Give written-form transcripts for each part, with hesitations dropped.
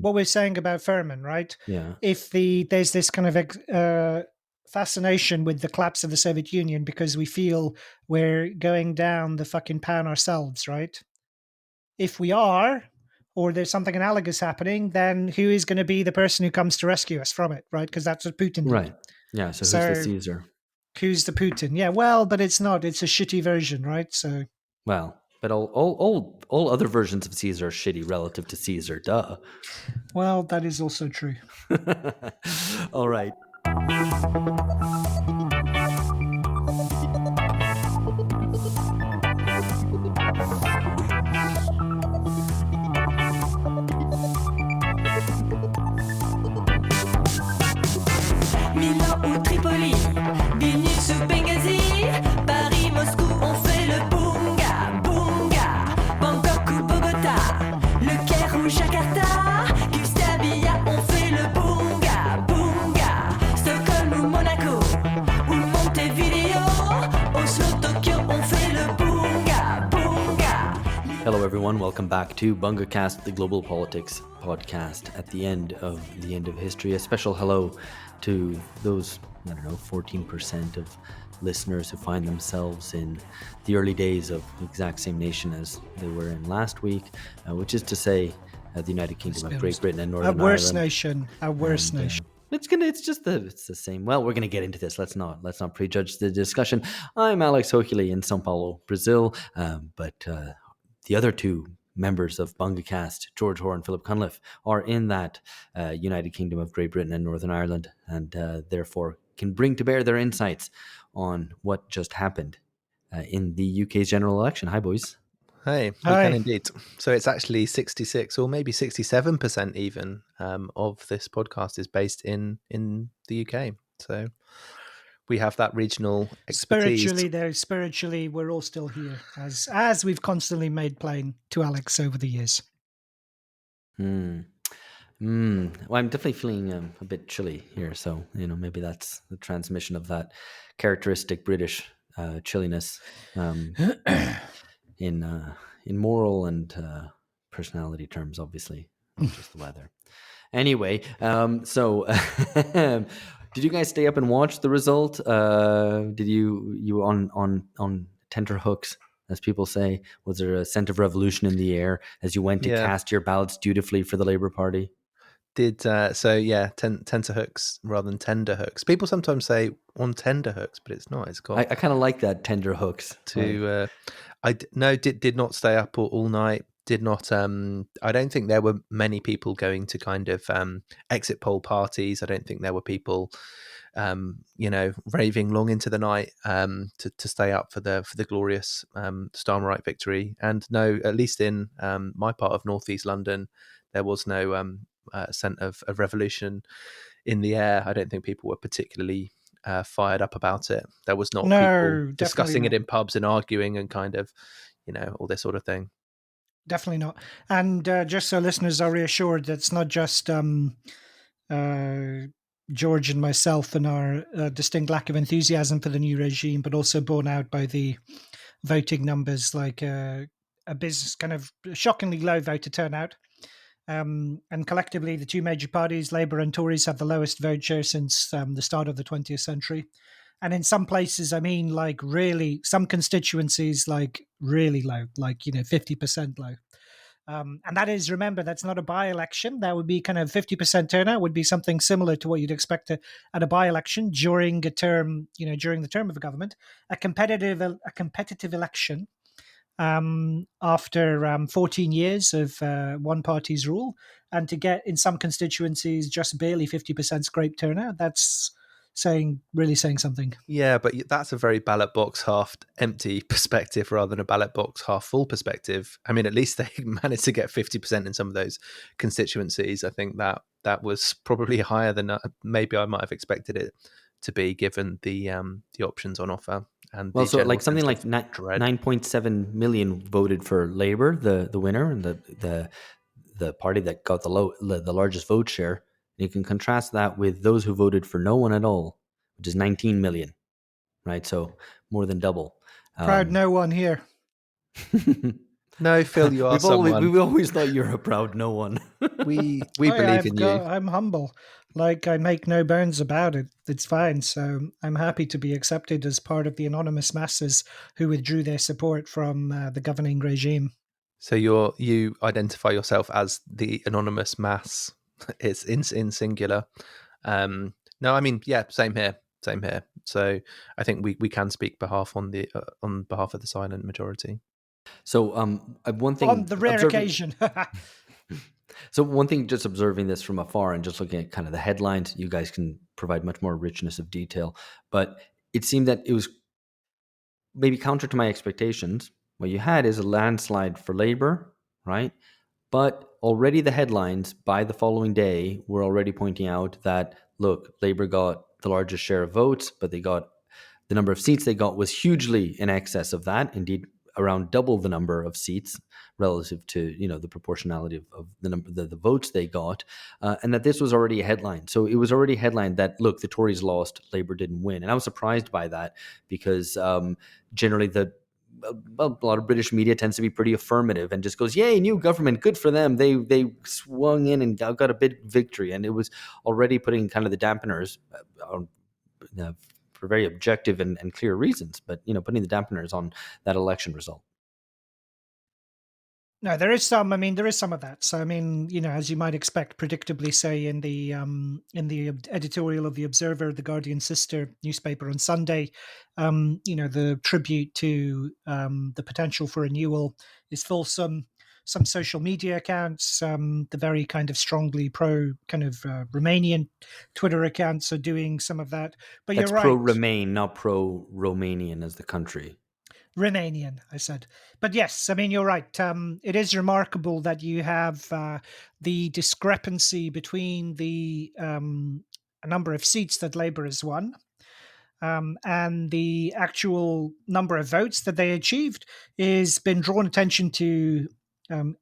what we're saying about Furman, right? Yeah. If there's this kind of fascination with the collapse of the Soviet Union because we feel we're going down the fucking pan ourselves, right? If we are, or there's something analogous happening, then who is going to be the person who comes to rescue us from it, right? Because that's what Putin did. Right. Yeah. So who's the So Caesar? who's the Putin? Yeah, well, but it's not. It's a shitty version, right? So, Well, but all other versions of Caesar are shitty relative to Caesar. Duh. well, that is also true. All right. Milan ou Tripoli, Vilnius ou Benghazi, Paris, Moscou, on fait le bunga, bunga, Bangkok ou Bogota, Le Caire ou Jakarta, Gustabia, on fait le bunga, bunga, Stockholm ou Monaco, ou Montevideo, Oslo, Tokyo, on fait le bunga, bunga. Hello, everyone. Welcome back to BungaCast, the global politics podcast. At the end of history, a special hello to those 14% of listeners who find themselves in the early days of the exact same nation as they were in last week, which is to say, the United Kingdom of Great Britain and Northern Ireland. A worse nation. It's the same. Well, we're gonna get into this. Let's not prejudge the discussion. I'm Alex Hochuli in São Paulo, Brazil, but the other two members of BungaCast, George Hoare and Philip Cunliffe, are in that United Kingdom of Great Britain and Northern Ireland, and therefore can bring to bear their insights on what just happened in the UK's general election. Hi, boys. Hey, we can indeed. So it's actually 66 or maybe 67% even of this podcast is based in the UK. So we have that regional expertise. Spiritually, we're all still here, as we've constantly made plain to Alex over the years. Well, I'm definitely feeling a bit chilly here, so maybe that's the transmission of that characteristic British chilliness in moral and personality terms, obviously, not just the weather. Anyway, so did you guys stay up and watch the result? Did you on tenter hooks, as people say? Was there a scent of revolution in the air as you went to cast your ballots dutifully for the Labour Party? Tenter hooks rather than tender hooks. People sometimes say on tender hooks, but it's not. It's got. I kind of like that, tender hooks. Did not stay up all night. Did not. I don't think there were many people going to kind of exit poll parties. I don't think there were people, raving long into the night to stay up for the glorious Starmerite victory. And no, at least in my part of northeast London, there was no scent of revolution in the air. I don't think people were particularly fired up about it. There was not people discussing it in pubs and arguing and kind of, all this sort of thing. Definitely not. And just so listeners are reassured, that's not just George and myself and our distinct lack of enthusiasm for the new regime, but also borne out by the voting numbers, like a business kind of shockingly low voter turnout. And collectively, the two major parties, Labour and Tories, have the lowest vote share since the start of the 20th century. And in some places, I mean, like really, some constituencies, like really low, like, 50% low. And that is, remember, that's not a by-election. That would be kind of 50% turnout would be something similar to what you'd expect at a by-election during a term, during the term of a government. A competitive election after 14 years of one party's rule, and to get in some constituencies just barely 50% scrape turnout, that's really saying something. Yeah, but that's a very ballot box half empty perspective rather than a ballot box half full perspective. I mean, at least they managed to get 50% in some of those constituencies. I think that was probably higher than maybe I might have expected it to be, given the options on offer. And well, so like something like 9.7 million voted for Labour, the winner, and the party that got the largest vote share. You can contrast that with those who voted for no one at all, which is 19 million, right? So more than double. Proud no one here. No, Phil, you are someone. we always thought you're a proud no one. We believe in you. I'm humble. Like, I make no bones about it. It's fine. So I'm happy to be accepted as part of the anonymous masses who withdrew their support from the governing regime. So you identify yourself as the anonymous mass. It's in singular. No, I mean, yeah, same here. So I think we can speak on behalf of the silent majority. So one thing On the rare occasion. So one thing, just observing this from afar and just looking at kind of the headlines, you guys can provide much more richness of detail. But it seemed that it was maybe counter to my expectations. What you had is a landslide for Labour, right? But already the headlines by the following day were already pointing out that, look, Labour got the largest share of votes, but the number of seats they got was hugely in excess of that. Indeed, around double the number of seats relative to the proportionality of the number the votes they got, and that this was already a headline. So it was already a headline that, look, the Tories lost, Labour didn't win, and I was surprised by that because generally a lot of British media tends to be pretty affirmative and just goes, "Yay, new government, good for them. They swung in and got a big victory," and it was already putting kind of the dampeners on. For very objective and clear reasons, but putting the dampeners on that election result. No, there is some. I mean, there is some of that. So, I mean, as you might expect, predictably, say in the editorial of the Observer, the Guardian's sister newspaper on Sunday, the tribute to the potential for renewal is fulsome. Some social media accounts, the very kind of strongly pro kind of Romanian Twitter accounts are doing some of that. But That's you're right. pro-Remain, not pro-Romanian as the country. Romanian, I said. But yes, I mean, you're right. It is remarkable that you have the discrepancy between the number of seats that Labour has won and the actual number of votes that they achieved is been drawn attention to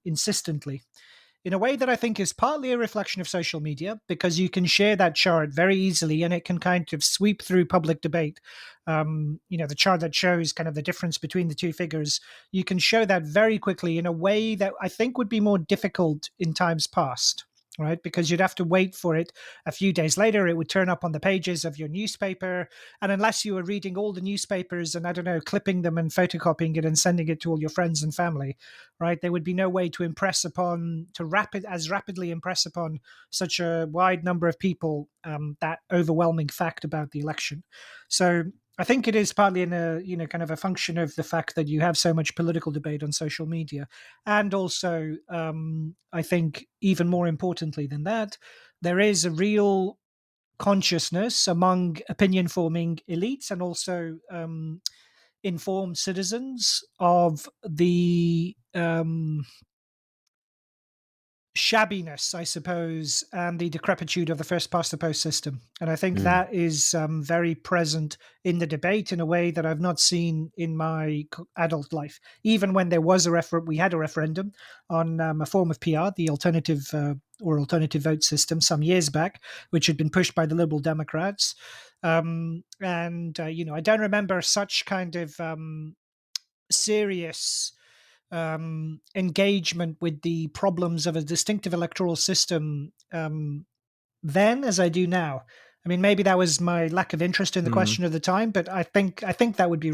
insistently, in a way that I think is partly a reflection of social media, because you can share that chart very easily and it can kind of sweep through public debate. The chart that shows kind of the difference between the two figures, you can show that very quickly in a way that I think would be more difficult in times past. Right, because you'd have to wait for it a few days later. It would turn up on the pages of your newspaper. And unless you were reading all the newspapers and, I don't know, clipping them and photocopying it and sending it to all your friends and family, right, there would be no way to rapidly impress upon such a wide number of people that overwhelming fact about the election. So I think it is partly in a kind of a function of the fact that you have so much political debate on social media, and also I think even more importantly than that, there is a real consciousness among opinion forming elites and also informed citizens of the shabbiness, I suppose, and the decrepitude of the first past the post system. And I think that is very present in the debate in a way that I've not seen in my adult life. Even when there was we had a referendum on a form of PR, the alternative vote system some years back, which had been pushed by the Liberal Democrats. I don't remember such kind of serious engagement with the problems of a distinctive electoral system then as I do now. I mean, maybe that was my lack of interest in the question of the time, but I think that would be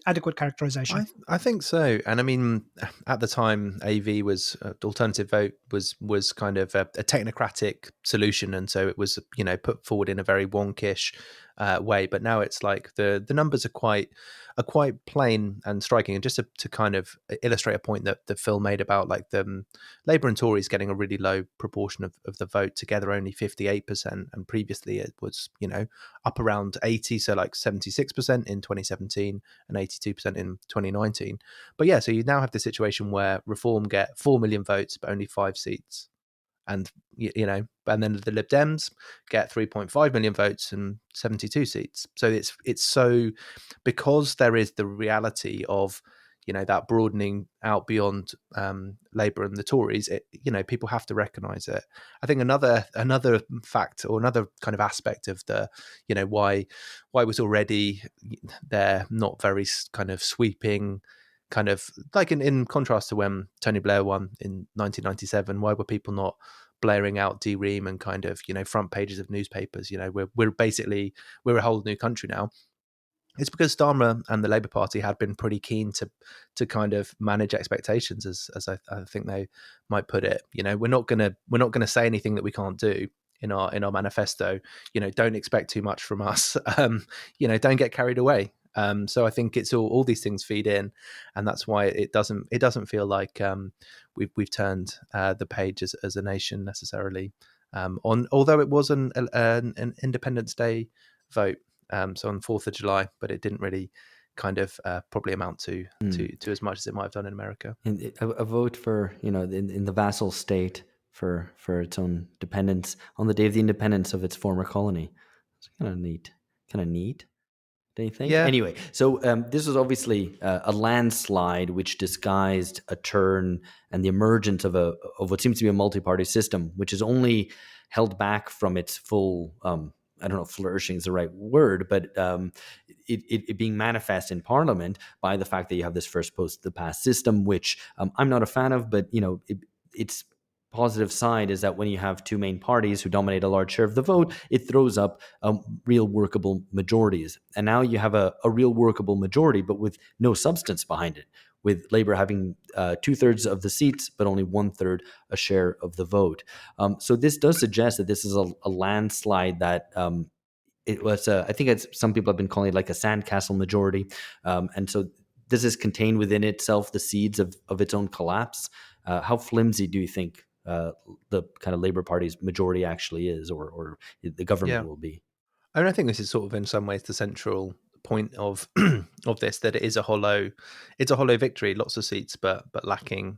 adequate characterization. I think so. And I mean, at the time, AV was alternative vote was kind of a technocratic solution, and so it was put forward in a very wonkish way. But now it's like the numbers are quite plain and striking. And just to kind of illustrate a point that Phil made about like the Labour and Tories getting a really low proportion of the vote together, only 58%, and previously it was up around 80, so like 76% in 2017 and 82% in 2019. But yeah, so you now have the situation where Reform get 4 million votes but only 5 seats, and and then the Lib Dems get 3.5 million votes and 72 seats. So it's so, because there is the reality of that broadening out beyond Labour and the Tories, people have to recognise it. I think another fact, or another kind of aspect of the why was already there not very kind of sweeping kind of like in contrast to when Tony Blair won in 1997, why were people not blaring out DREAM and kind of, front pages of newspapers? We're a whole new country now. It's because Starmer and the Labour Party had been pretty keen to kind of manage expectations, as I think they might put it. We're not gonna say anything that we can't do in our manifesto. Don't expect too much from us. Don't get carried away. So I think it's all these things feed in, and that's why it doesn't feel like we've turned the page as a nation necessarily. Although it was an Independence Day vote. So on the 4th of July, but it didn't really kind of probably amount to as much as it might have done in America. And a vote for, in the vassal state for its own dependence on the day of the independence of its former colony. It's kind of neat. Don't you think? Yeah. Anyway, so this was obviously a landslide which disguised a turn and the emergence of what seems to be a multi-party system, which is only held back from its full I don't know if flourishing is the right word, but it being manifest in Parliament by the fact that you have this first post the past system, which I'm not a fan of, but its positive side is that when you have two main parties who dominate a large share of the vote, it throws up real workable majorities. And now you have a real workable majority, but with no substance behind it, with Labour having 2/3 of the seats, but only 1/3 a share of the vote. So this does suggest that this is a landslide that it was, I think some people have been calling it like a sandcastle majority. And so this is contained within itself the seeds of its own collapse. How flimsy do you think the kind of Labour Party's majority actually is, or the government will be? I mean, I think this is sort of in some ways the central point of of this, that it's a hollow victory, lots of seats, but lacking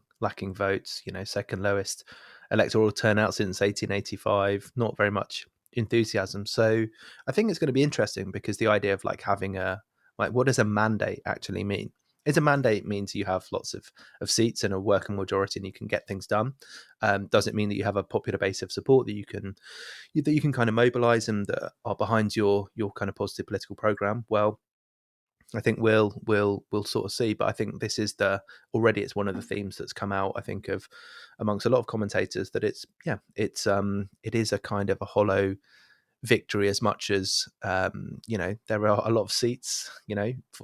votes. Second lowest electoral turnout since 1885, not very much enthusiasm. So I think it's going to be interesting, because the idea of like having what does a mandate actually mean? Is a mandate means you have lots of seats and a working majority and you can get things done. Does it mean that you have a popular base of support that you can kind of mobilize and that are behind your kind of positive political program? Well, I think we'll sort of see, but I think this is it's one of the themes that's come out, I think, of amongst a lot of commentators, that it is a kind of a hollow victory, as much as there are a lot of seats.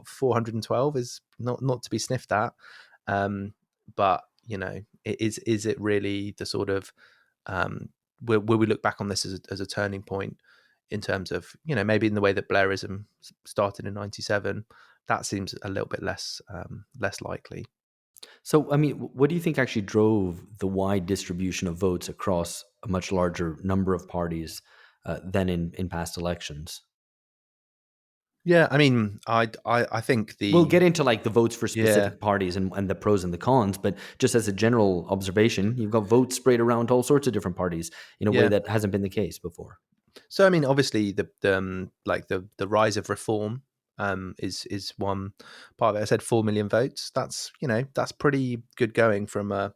412 is not to be sniffed at, but is it really the sort of will we look back on this as a turning point in terms of maybe in the way that Blairism started in 97? That seems a little bit less likely. So, I mean, what do you think actually drove the wide distribution of votes across a much larger number of parties than in past elections? Yeah, I mean, I think we'll get into like the votes for specific parties and the pros and the cons, but just as a general observation, you've got votes sprayed around all sorts of different parties in a way that hasn't been the case before. So, I mean, obviously, the rise of reform is one part of it. I said 4 million votes. That's pretty good going from a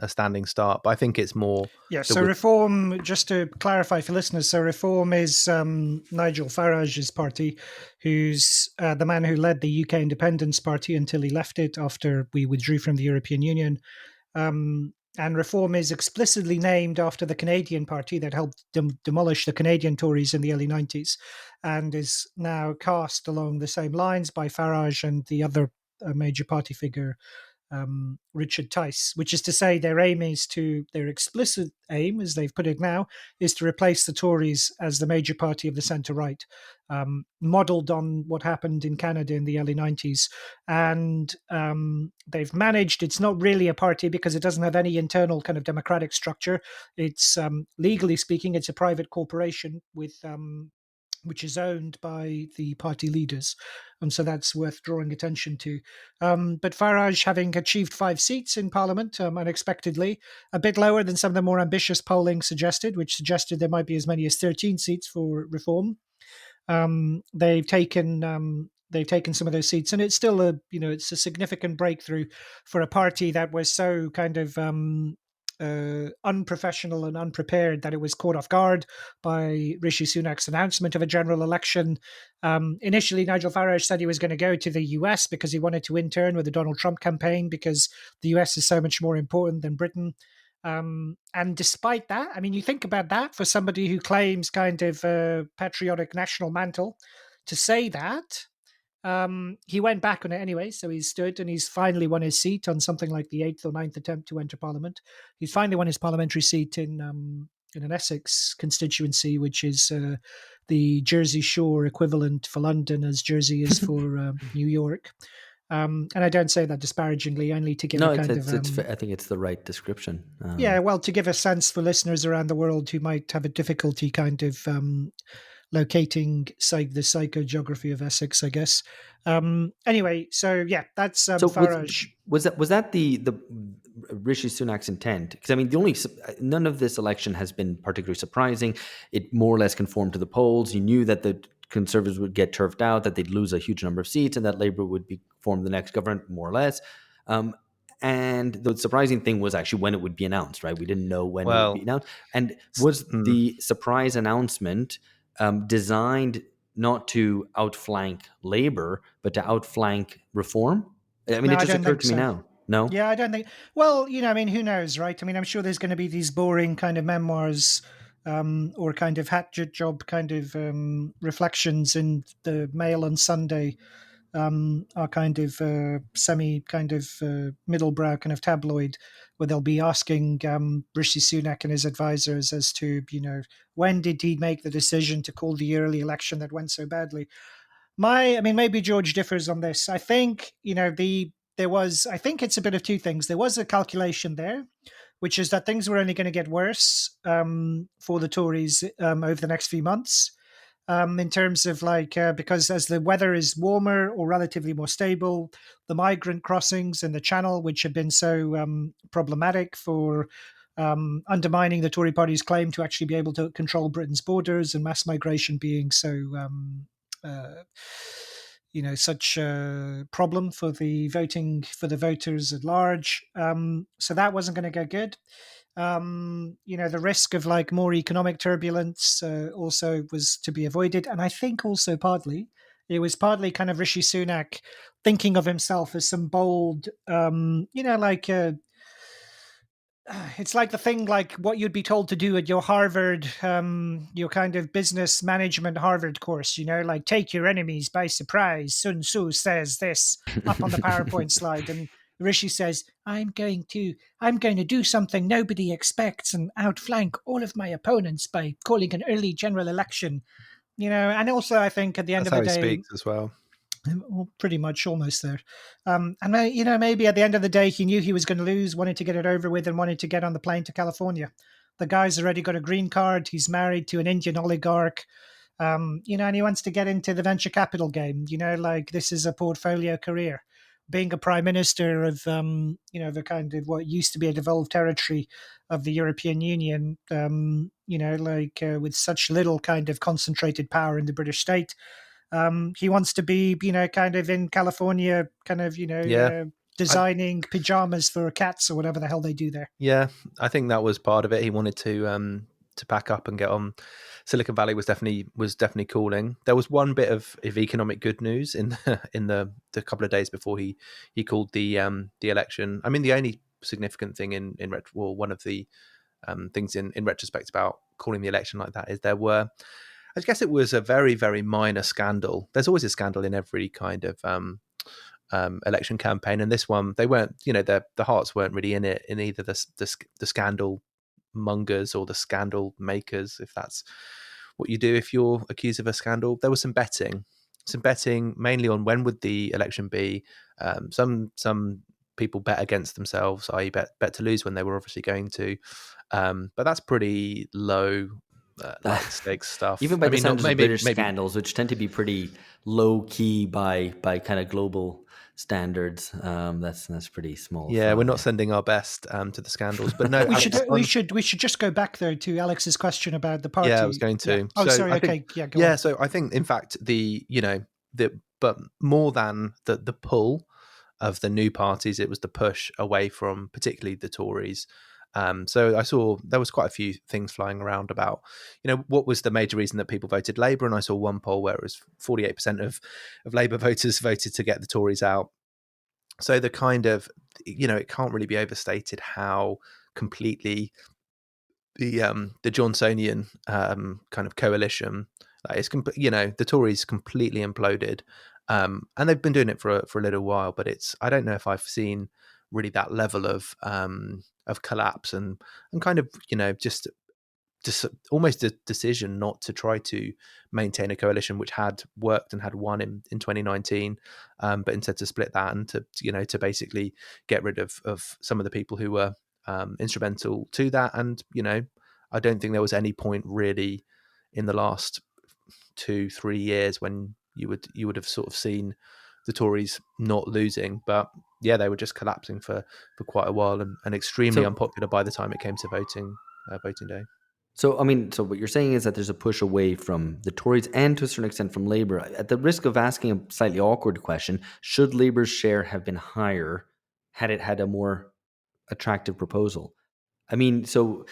standing start. But I think it's more. Yeah. So Reform, just to clarify for listeners, so Reform is Nigel Farage's party, who's the man who led the UK Independence Party until he left it after we withdrew from the European Union. And Reform is explicitly named after the Canadian party that helped demolish the Canadian Tories in the early 90s, and is now cast along the same lines by Farage and the other major party figure, Richard Tice, which is to say their explicit aim, as they've put it now, is to replace the Tories as the major party of the centre-right, modelled on what happened in Canada in the early 90s. And they've managed, it's not really a party because it doesn't have any internal kind of democratic structure. It's, legally speaking, it's a private corporation with which is owned by the party leaders. And so that's worth drawing attention to. But Farage, having achieved 5 seats in Parliament unexpectedly, a bit lower than some of the more ambitious polling suggested, which suggested there might be as many as 13 seats for Reform. They've taken some of those seats, and it's still it's a significant breakthrough for a party that was so kind of unprofessional and unprepared that it was caught off guard by Rishi Sunak's announcement of a general election. Initially, Nigel Farage said he was going to go to the US because he wanted to intern with the Donald Trump campaign because the US is so much more important than Britain. And despite that, I mean, you think about that for somebody who claims kind of a patriotic national mantle to say that. He went back on it anyway, so he's stood and he's finally won his seat on something like the 8th or 9th attempt to enter Parliament. He's finally won his parliamentary seat in an Essex constituency, which is the Jersey Shore equivalent for London as Jersey is for New York. And I don't say that disparagingly, only to give No, a kind of I think it's the right description. yeah, well, to give a sense for listeners around the world who might have a difficulty kind of locating the psychogeography of Essex, I guess. Anyway, so yeah, that's So Farage. was that the Rishi Sunak's intent? Because I mean, none of this election has been particularly surprising. It more or less conformed to the polls. You knew that the Conservatives would get turfed out, that they'd lose a huge number of seats, and that Labour would form the next government, more or less. And the surprising thing was actually when it would be announced, right? We didn't know when it would be announced. And was the surprise announcement designed not to outflank Labour, but to outflank Reform? I mean, No, it just I don't occurred think to me so. now. No? Yeah, I don't think. Well, I mean, who knows, right? I mean, I'm sure there's going to be these boring kind of memoirs or kind of hat job kind of reflections in the Mail on Sunday. Are kind of semi kind of middlebrow kind of tabloid where they'll be asking Rishi Sunak and his advisors as to, when did he make the decision to call the early election that went so badly? I mean, maybe George differs on this. I think, I think it's a bit of two things. There was a calculation there, which is that things were only going to get worse for the Tories over the next few months. In terms of because as the weather is warmer or relatively more stable, the migrant crossings in the Channel, which have been so problematic for undermining the Tory party's claim to actually be able to control Britain's borders and mass migration being so such a problem for the voters at large. So that wasn't going to go good. The risk of more economic turbulence also was to be avoided. And I think also it was partly kind of Rishi Sunak thinking of himself as some bold, it's like the thing like what you'd be told to do at your Harvard, your kind of business management Harvard course, like take your enemies by surprise. Sun Tzu says this up on the PowerPoint slide. And Rishi says, I'm going to do something nobody expects and outflank all of my opponents by calling an early general election. And also I think at the end That's of the how he day, speaks as well. well, pretty much almost there. And maybe at the end of the day, he knew he was going to lose, wanted to get it over with, and wanted to get on the plane to California. The guy's already got a green card. He's married to an Indian oligarch. And he wants to get into the venture capital game. This is a portfolio career. Being a prime minister of, the kind of what used to be a devolved territory of the European Union, with such little kind of concentrated power in the British state. He wants to be, kind of in California, kind of, designing pajamas for cats or whatever the hell they do there. Yeah, I think that was part of it. He wanted to pack up and get on. Silicon Valley was definitely calling. There was one bit of economic good news in the couple of days before he called the election. I mean, the only significant thing one of the things in retrospect about calling the election like that is I guess it was a very, very minor scandal. There's always a scandal in every kind of election campaign, and this one, they weren't. The hearts weren't really in it, in either the scandal mongers or the scandal makers, if that's what you do if you're accused of a scandal. There was some betting mainly on when would the election be. Some people bet against themselves, i.e. bet to lose when they were obviously going to. But that's pretty low. Stakes stuff. Even by the standards of British scandals, which tend to be pretty low key by kind of global standards, that's pretty small. Yeah, we're not sending our best to the scandals, but no, we should just go back though to Alex's question about the party. Yeah, I was going to. Yeah. Oh, sorry. Okay, yeah, go on. So I think, in fact, but more than the pull of the new parties, it was the push away from particularly the Tories. So I saw there was quite a few things flying around about, what was the major reason that people voted Labour, and I saw one poll where it was 48% of Labour voters voted to get the Tories out. So the kind of, it can't really be overstated how completely the Johnsonian kind of coalition is, the Tories completely imploded, and they've been doing it for a little while. But I don't know if I've seen really that level of collapse and kind of just almost a decision not to try to maintain a coalition which had worked and had won in 2019, but instead to split that and to basically get rid of some of the people who were instrumental to that. And I don't think there was any point really in the last 2-3 years when you would have sort of seen the Tories not losing, but yeah, they were just collapsing for quite a while and extremely unpopular by the time it came to voting day. So, I mean, so what you're saying is that there's a push away from the Tories and to a certain extent from Labour. At the risk of asking a slightly awkward question, should Labour's share have been higher had it had a more attractive proposal? I mean, so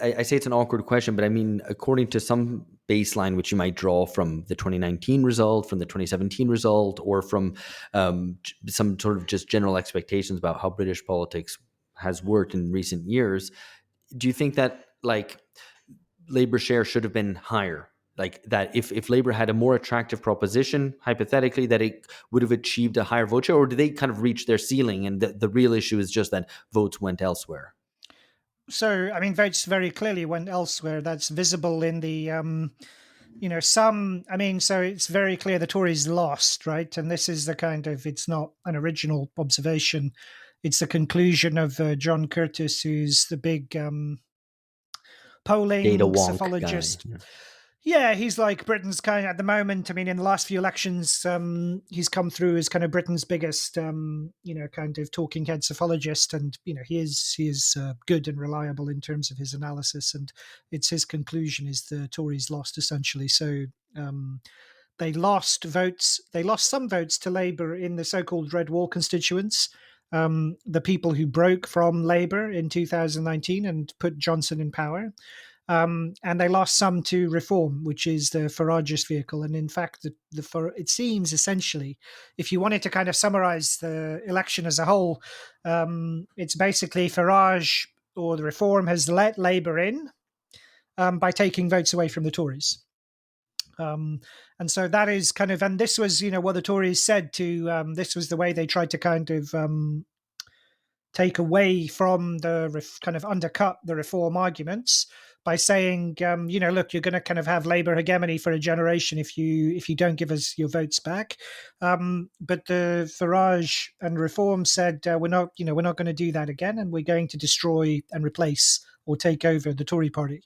I say it's an awkward question, but I mean, according to some baseline which you might draw from the 2019 result, from the 2017 result, or from some sort of just general expectations about how British politics has worked in recent years, do you think that Labour share should have been higher? Like that if Labour had a more attractive proposition, hypothetically, that it would have achieved a higher vote share, or did they kind of reach their ceiling and the real issue is just that votes went elsewhere? So, I mean, votes very clearly went elsewhere. That's visible in the, so it's very clear the Tories lost, right? And this is it's not an original observation. It's the conclusion of John Curtis, who's the big polling Data wonk psephologist. guy. Yeah, he's like Britain's at the moment. I mean, in the last few elections, he's come through as kind of Britain's biggest, kind of talking head psephologist, and he is good and reliable in terms of his analysis, and it's his conclusion is the Tories lost essentially. So they lost votes. They lost some votes to Labour in the so-called Red Wall constituents. The people who broke from Labour in 2019 and put Johnson in power. And they lost some to Reform, which is the Farage's vehicle. And in fact, it seems essentially, if you wanted to kind of summarize the election as a whole, it's basically Farage or the Reform has let Labour in by taking votes away from the Tories. And so that is kind of, and this was, what the Tories said to, this was the way they tried to kind of take away from kind of undercut the Reform arguments by saying, look, you're going to kind of have Labour hegemony for a generation if you don't give us your votes back. But the Farage and Reform said we're not going to do that again, and we're going to destroy and replace or take over the Tory party.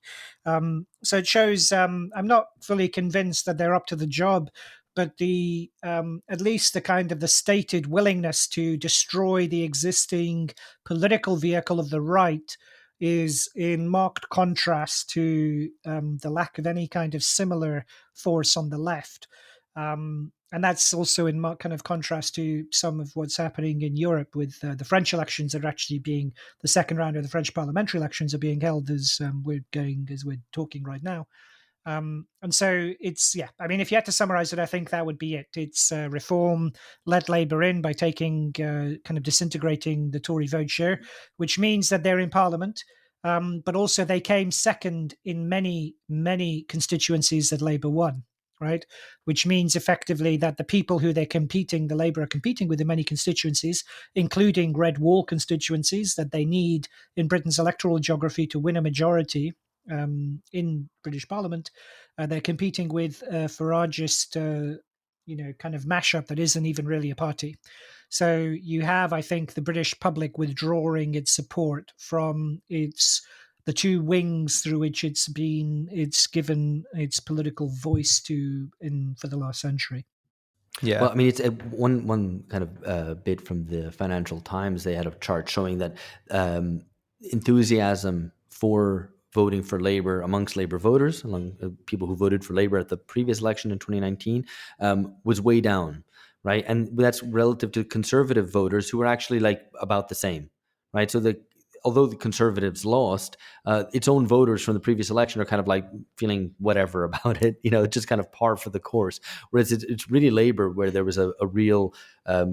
So it shows. I'm not fully convinced that they're up to the job, but the at least the kind of the stated willingness to destroy the existing political vehicle of the right is in marked contrast to the lack of any kind of similar force on the left. And that's also in kind of contrast to some of what's happening in Europe with the French elections that are actually being, the second round of the French parliamentary elections are being held as we're talking right now. And so it's, I mean, if you had to summarize it, I think that would be it. It's Reform let Labour in by taking, kind of disintegrating the Tory vote share, which means that they're in Parliament. But also they came second in many, many constituencies that Labour won, right? Which means effectively that the people who the Labour are competing with in many constituencies, including Red Wall constituencies that they need in Britain's electoral geography to win a majority, in British Parliament, they're competing with a Faragist, kind of mashup that isn't even really a party. So you have, I think, the British public withdrawing its support from the two wings through which it's given its political voice for the last century. Yeah. Well, I mean, it's one kind of bit from the Financial Times. They had a chart showing that enthusiasm for voting for Labour amongst Labour voters, among people who voted for Labour at the previous election in 2019, was way down, right? And that's relative to Conservative voters who are actually about the same, right? So although the Conservatives lost, its own voters from the previous election are kind of like feeling whatever about it, just kind of par for the course. Whereas it's really Labour where there was a real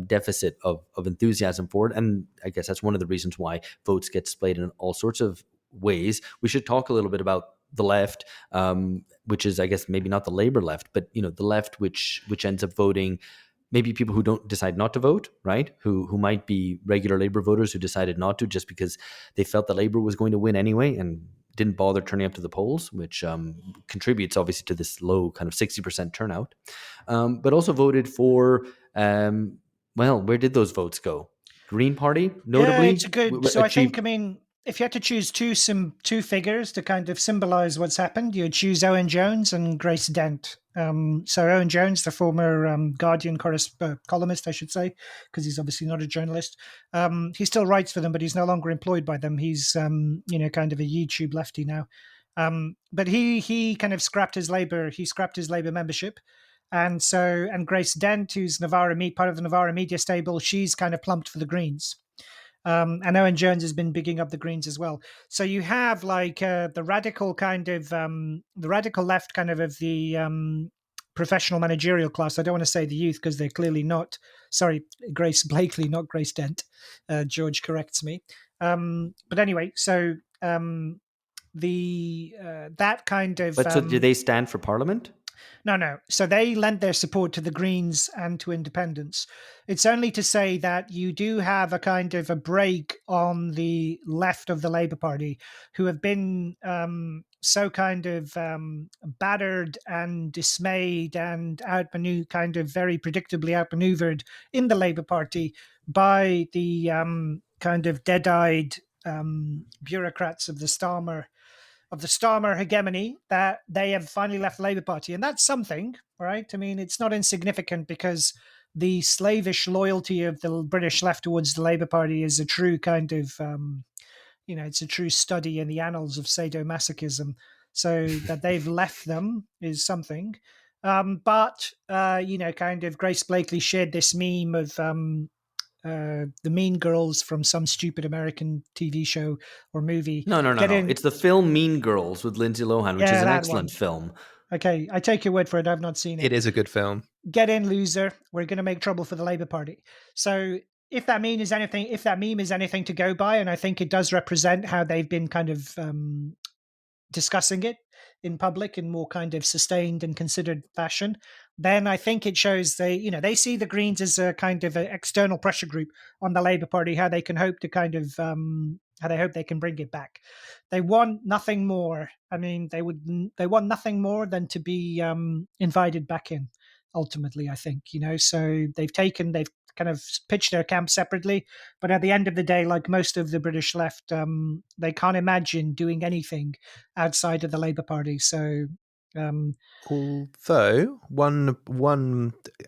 deficit of enthusiasm for it. And I guess that's one of the reasons why votes get split in all sorts of ways. We should talk a little bit about the left, which is, I guess, maybe not the Labour left, but the left which ends up voting maybe people who don't decide not to vote, right? Who might be regular Labour voters who decided not to just because they felt that Labour was going to win anyway and didn't bother turning up to the polls, which contributes obviously to this low kind of 60% turnout. But also voted for, where did those votes go? Green Party, notably. Yeah, it's a good. So I think, if you had to choose two figures to kind of symbolize what's happened, you'd choose Owen Jones and Grace Dent. So Owen Jones, the former Guardian columnist, I should say, because he's obviously not a journalist. He still writes for them, but he's no longer employed by them. He's kind of a YouTube lefty now. But he kind of scrapped his Labour membership. And Grace Dent, who's part of the Navarra media stable, she's kind of plumped for the Greens. And Owen Jones has been bigging up the Greens as well. So you have like the radical left kind of the professional managerial class. I don't want to say the youth because they're clearly not. Sorry, Grace Blakely, not Grace Dent. George corrects me. But anyway, so that kind of. But so do they stand for Parliament? No. So they lent their support to the Greens and to independents. It's only to say that you do have a kind of a break on the left of the Labour Party, who have been so kind of battered and dismayed and kind of very predictably outmaneuvered in the Labour Party by the kind of dead-eyed bureaucrats of the Starmer hegemony, that they have finally left the Labour Party. And that's something, right? I mean, it's not insignificant because the slavish loyalty of the British left towards the Labour Party is a true kind of, it's a true study in the annals of sadomasochism. So that they've left them is something. But kind of Grace Blakely shared this meme of the Mean Girls from some stupid American TV show or movie. No. It's the film Mean Girls with Lindsay Lohan, which is an excellent film. Okay, I take your word for it. I've not seen it. It is a good film. Get in, loser. We're going to make trouble for the Labour Party. So if that meme is anything to go by, and I think it does represent how they've been kind of discussing it in public in more kind of sustained and considered fashion, then I think it shows they see the Greens as a kind of an external pressure group on the Labour Party, how they can hope to kind of how they hope they can bring it back. They want nothing more. I mean, they want nothing more than to be invited back in. Ultimately, I think so they've kind of pitched their camp separately, but at the end of the day, like most of the British left, they can't imagine doing anything outside of the Labour Party. So although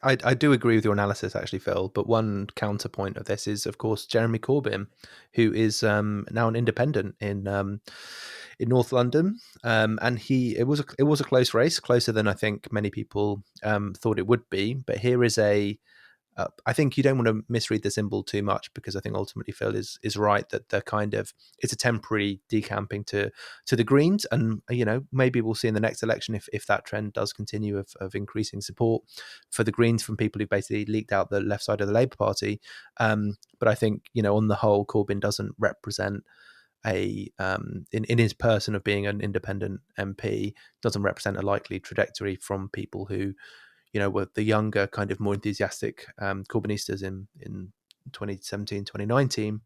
I do agree with your analysis actually, Phil, but one counterpoint of this is of course Jeremy Corbyn, who is now an independent in North London, and it was a close race, closer than I think many people thought it would be. But here is I think you don't want to misread the symbol too much, because I think ultimately Phil is right that it's a temporary decamping to the Greens, and maybe we'll see in the next election if that trend does continue of increasing support for the Greens from people who basically leaked out the left side of the Labour Party. But I think on the whole, Corbyn doesn't represent in his person of being an independent MP, doesn't represent a likely trajectory from people who were the younger, kind of more enthusiastic Corbynistas in 2017, 2019.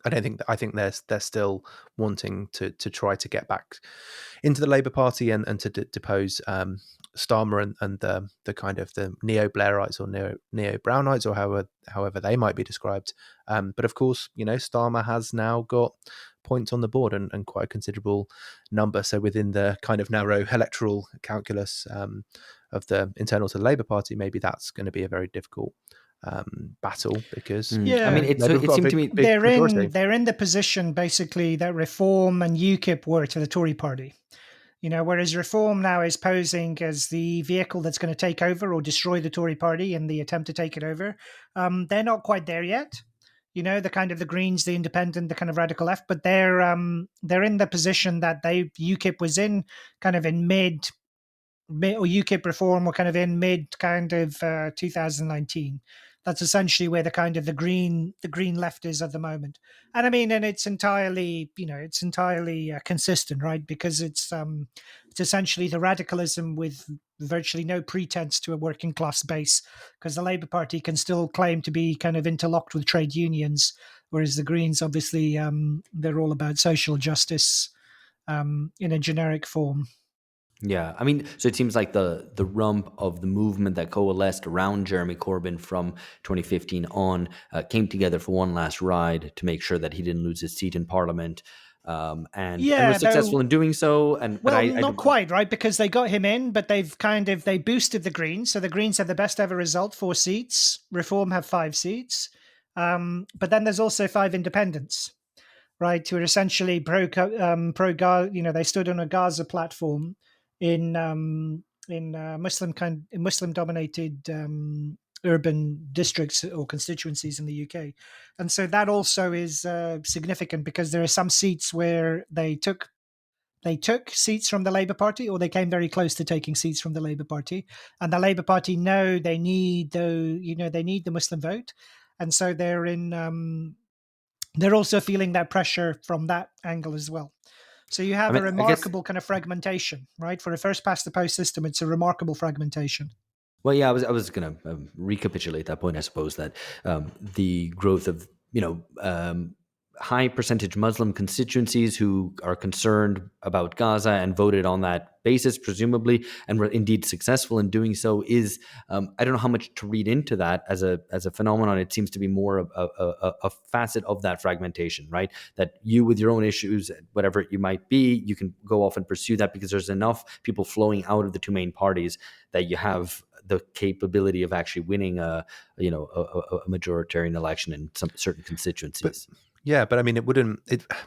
I think they're still wanting to try to get back into the Labour Party and to depose Starmer and the kind of the neo-Blairites or neo-Brownites, or however they might be described. But of course, Starmer has now got points on the board and quite a considerable number. So within the kind of narrow electoral calculus of the internal to the Labour Party, maybe that's going to be a very difficult battle, because I mean, it seemed to me they're in the position basically that Reform and UKIP were to the Tory party. Whereas Reform now is posing as the vehicle that's going to take over or destroy the Tory party in the attempt to take it over. They're not quite there yet. the kind of the Greens, the Independent, the kind of radical left, but they're in the position that UKIP was in, kind of in mid or UKIP reform were kind of in mid kind of 2019. That's essentially where the kind of the green left is at the moment. And I mean, and it's entirely consistent, right? Because it's essentially the radicalism with virtually no pretense to a working class base, because the Labour Party can still claim to be kind of interlocked with trade unions, whereas the Greens obviously they're all about social justice in a generic form. Yeah, I mean, so it seems like the rump of the movement that coalesced around Jeremy Corbyn from 2015 on came together for one last ride to make sure that he didn't lose his seat in Parliament, and Yeah, was successful though. in doing so. But Well, not quite, right? Because they got him in, but they boosted the Greens. So the Greens have the best ever result, 4 seats. Reform have 5 seats. But then there's also 5 independents, right? Who are essentially pro Gaza. They stood on a Gaza platform in Muslim dominated urban districts or constituencies in the UK, and so that also is significant because there are some seats where they took seats from the Labour Party, or they came very close to taking seats from the Labour Party, and the Labour Party know they need the Muslim vote, and so they're in. They're also feeling that pressure from that angle as well. So you I have a mean, I guess. remarkable kind of fragmentation, right? For a first past the post system, it's a remarkable fragmentation. Well, yeah, I was going to recapitulate that point. I suppose that the growth of high percentage Muslim constituencies who are concerned about Gaza and voted on that basis, presumably, and were indeed successful in doing so, is I don't know how much to read into that as a phenomenon. It seems to be more of a facet of that fragmentation, right? That you, with your own issues, whatever you might be, you can go off and pursue that because there's enough people flowing out of the two main parties that you have the capability of actually winning a majoritarian election in some certain constituencies. But I mean, it wouldn't.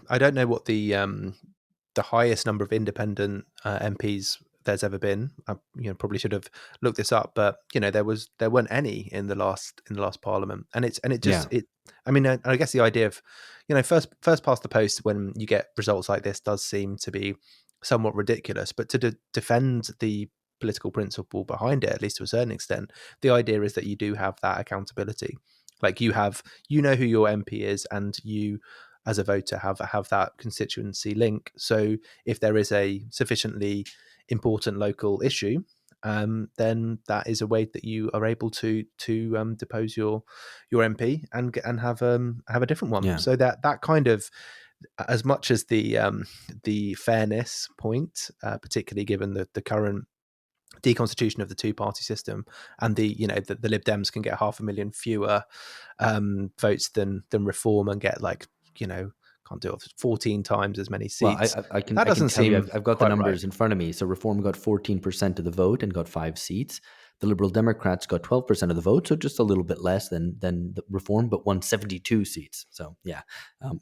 I don't know what the highest number of independent MPs there's ever been. I probably should have looked this up, but there weren't any in the last Parliament, and it just. I mean, I guess the idea of first past the post when you get results like this does seem to be somewhat ridiculous, but to defend the political principle behind it, at least to a certain extent, the idea is that you do have that accountability. Like you know who your MP is, and you as a voter have that constituency link. So if there is a sufficiently important local issue, then that is a way that you are able to depose your MP and have a different one. Yeah. So that kind of, as much as the fairness point, particularly given the current deconstitution of the two-party system, and the Lib Dems can get 500,000 fewer votes than Reform and get can't do it 14 times as many Well, seats. I can That doesn't tell you, seem I've got the quite numbers right. in front of me. So Reform got 14% of the vote and got 5 seats. The Liberal Democrats got 12% of the vote, so just a little bit less than the Reform, but won 72 seats. So yeah,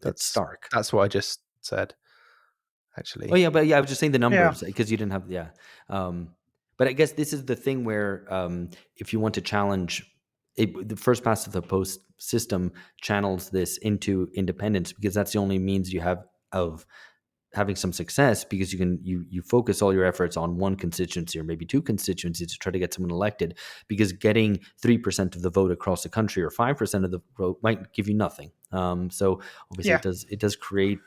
it's stark. That's what I just said, actually. Oh yeah, but I was just saying the Yeah. numbers because you didn't have but I guess this is the thing where if you want to challenge the first past the post system channels this into independence, because that's the only means you have of having some success, because you focus all your efforts on one constituency or maybe two constituencies to try to get someone elected, because getting 3% of the vote across the country or 5% of the vote might give you nothing. So obviously it does create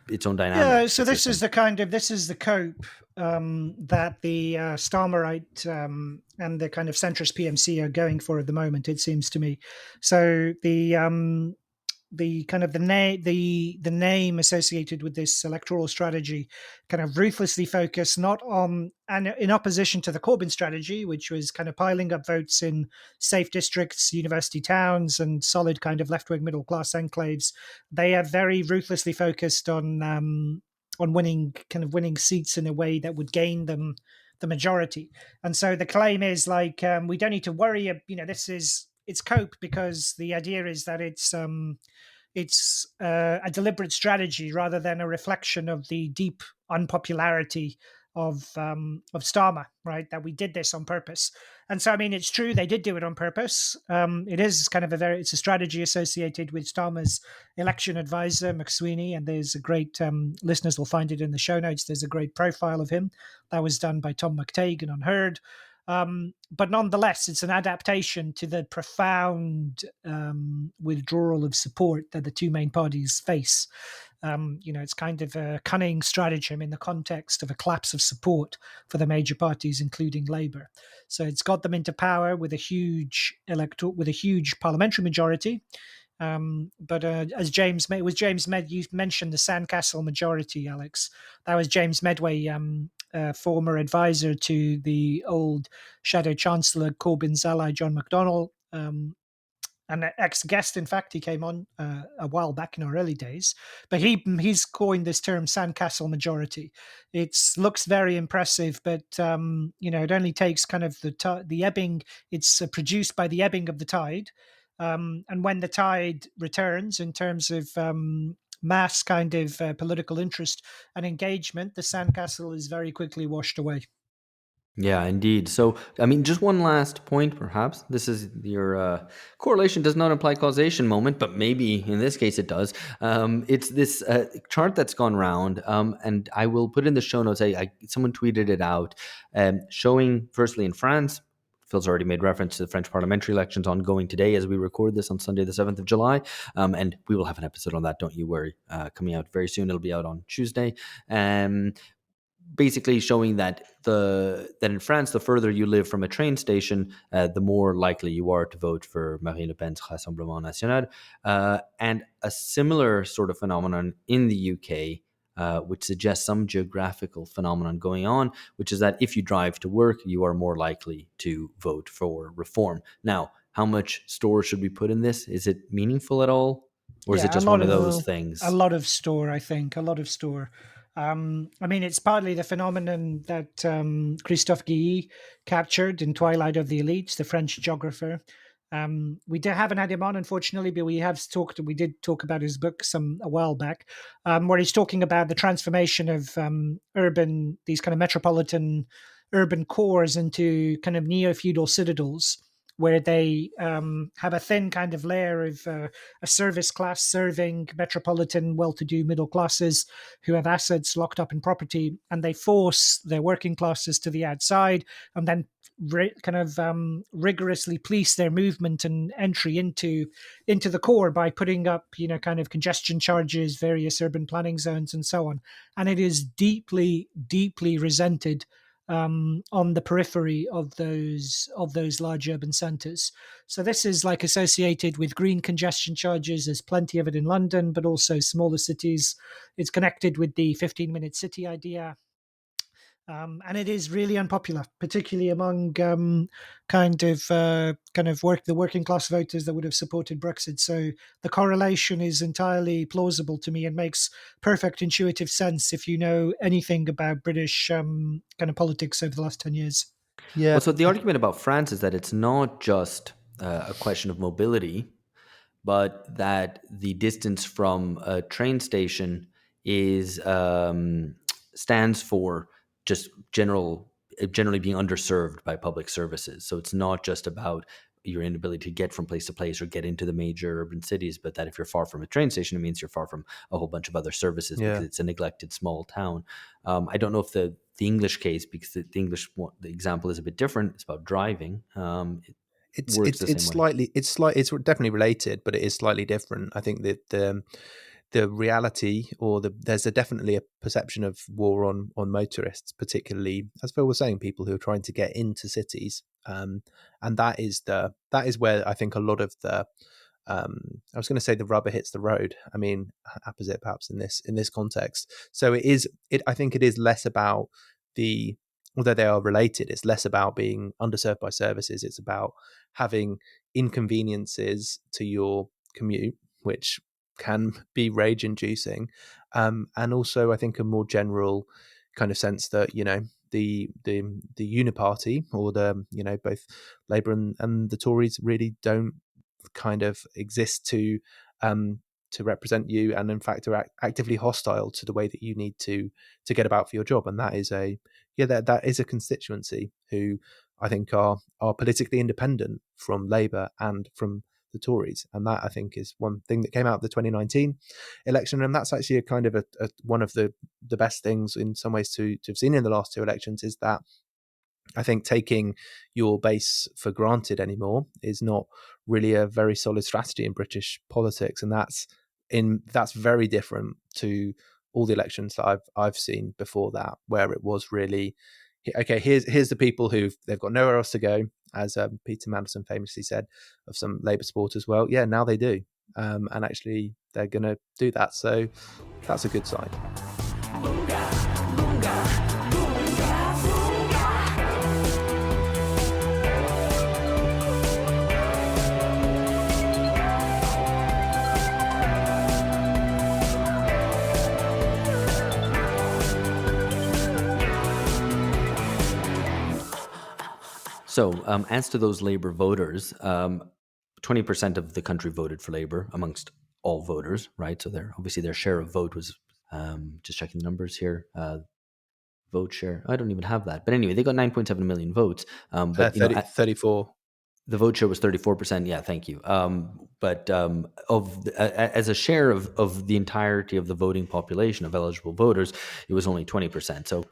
its own dynamic. Yeah, so this is the cope that the Starmerite and the kind of centrist PMC are going for at the moment, it seems to me. So the kind of the name associated with this electoral strategy kind of ruthlessly focused not on, and in opposition to the Corbyn strategy, which was kind of piling up votes in safe districts, university towns, and solid kind of left-wing middle class enclaves. They are very ruthlessly focused on winning seats in a way that would gain them the majority. And so the claim is we don't need to worry. It's cope, because the idea is that it's a deliberate strategy rather than a reflection of the deep unpopularity Starmer, right? That we did this on purpose. And so, I mean, it's true they did do it on purpose. It is kind of it's a strategy associated with Starmer's election advisor, McSweeney, and there's a great, listeners will find it in the show notes. There's a great profile of him that was done by Tom McTagan on Heard. But nonetheless, it's an adaptation to the profound withdrawal of support that the two main parties face. It's kind of a cunning stratagem in the context of a collapse of support for the major parties, including Labour. So it's got them into power with a huge parliamentary majority. But as you mentioned the sandcastle majority, Alex. That was James Medway, former advisor to the old Shadow Chancellor Corbyn's ally John McDonnell, an ex-guest. In fact, he came on a while back in our early days, but he's coined this term "sandcastle majority." It looks very impressive, but it only takes kind of the ebbing. It's produced by the ebbing of the tide, and when the tide returns in terms of mass kind of political interest and engagement, the sandcastle is very quickly washed away. Yeah, indeed. So, I mean, just one last point, perhaps. This is your correlation does not imply causation moment, but maybe in this case it does. It's this chart that's gone round, and I will put in the show notes. Someone tweeted it out, showing firstly in France. Phil's already made reference to the French parliamentary elections ongoing today as we record this on Sunday, the 7th of July. And we will have an episode on that, don't you worry, coming out very soon. It'll be out on Tuesday. Basically showing that in France, the further you live from a train station, the more likely you are to vote for Marine Le Pen's Rassemblement National. And a similar sort of phenomenon in the UK, which suggests some geographical phenomenon going on, which is that if you drive to work, you are more likely to vote for reform. Now, how much store should we put in this? Is it meaningful at all? Or is it just one of those things? A lot of store, I think. A lot of store. I mean, it's partly the phenomenon that Christophe Guilly captured in Twilight of the Elites, the French geographer. Haven't had him on, unfortunately, but we did talk about his book a while back, where he's talking about the transformation of these kind of metropolitan urban cores into kind of neo-feudal citadels, where they have a thin kind of layer of a service class serving metropolitan well-to-do middle classes who have assets locked up in property, and they force their working classes to the outside and then rigorously police their movement and entry into the core by putting up kind of congestion charges, various urban planning zones, and so on. And it is deeply resented on the periphery of those large urban centres. So this is like associated with green congestion charges. There's plenty of it in London, but also smaller cities. It's connected with the 15-minute city idea. And it is really unpopular, particularly among the working class voters that would have supported Brexit. So the correlation is entirely plausible to me and makes perfect intuitive sense if you know anything about British kind of politics over the last 10 years. Yeah. Well, so the argument about France is that it's not just a question of mobility, but that the distance from a train station stands for just generally being underserved by public services. So it's not just about your inability to get from place to place or get into the major urban cities, but that if you're far from a train station, it means you're far from a whole bunch of other services because it's a neglected small town. I don't know if the English case, because the English the example is a bit different. It's about driving. It's definitely related, but it is slightly different. I think that the reality, or there's definitely a perception of war on motorists, particularly, as Phil was saying, people who are trying to get into cities, and that is where I think a lot of the I was going to say the rubber hits the road. I mean, opposite perhaps in this context. So I think it is less about although they are related, it's less about being underserved by services. It's about having inconveniences to your commute, which can be rage inducing, and also I think a more general kind of sense that the uniparty, or both Labour and the Tories, really don't kind of exist to to represent you, and in fact are actively hostile to the way that you need to get about for your job. And that is that is a constituency who I think are politically independent from Labour and from the Tories. And that, I think, is one thing that came out of the 2019 election. And that's actually a kind of a one of the best things in some ways to have seen in the last two elections, is that I think taking your base for granted anymore is not really a very solid strategy in British politics. And that's very different to all the elections that I've seen before that, where it was really, okay, here's the people they've got nowhere else to go, as Peter Mandelson famously said of some Labour supporters. Well, yeah, now they do, and actually they're going to do that. So that's a good sign. So, as to those Labour voters, 20% of the country voted for Labour amongst all voters, right? So, their share of vote was, just checking the numbers here, vote share. I don't even have that, but anyway, they got 9.7 million votes. But 34. The vote share was 34%. Yeah, thank you. But as a share of the entirety of the voting population of eligible voters, it was only 20%. So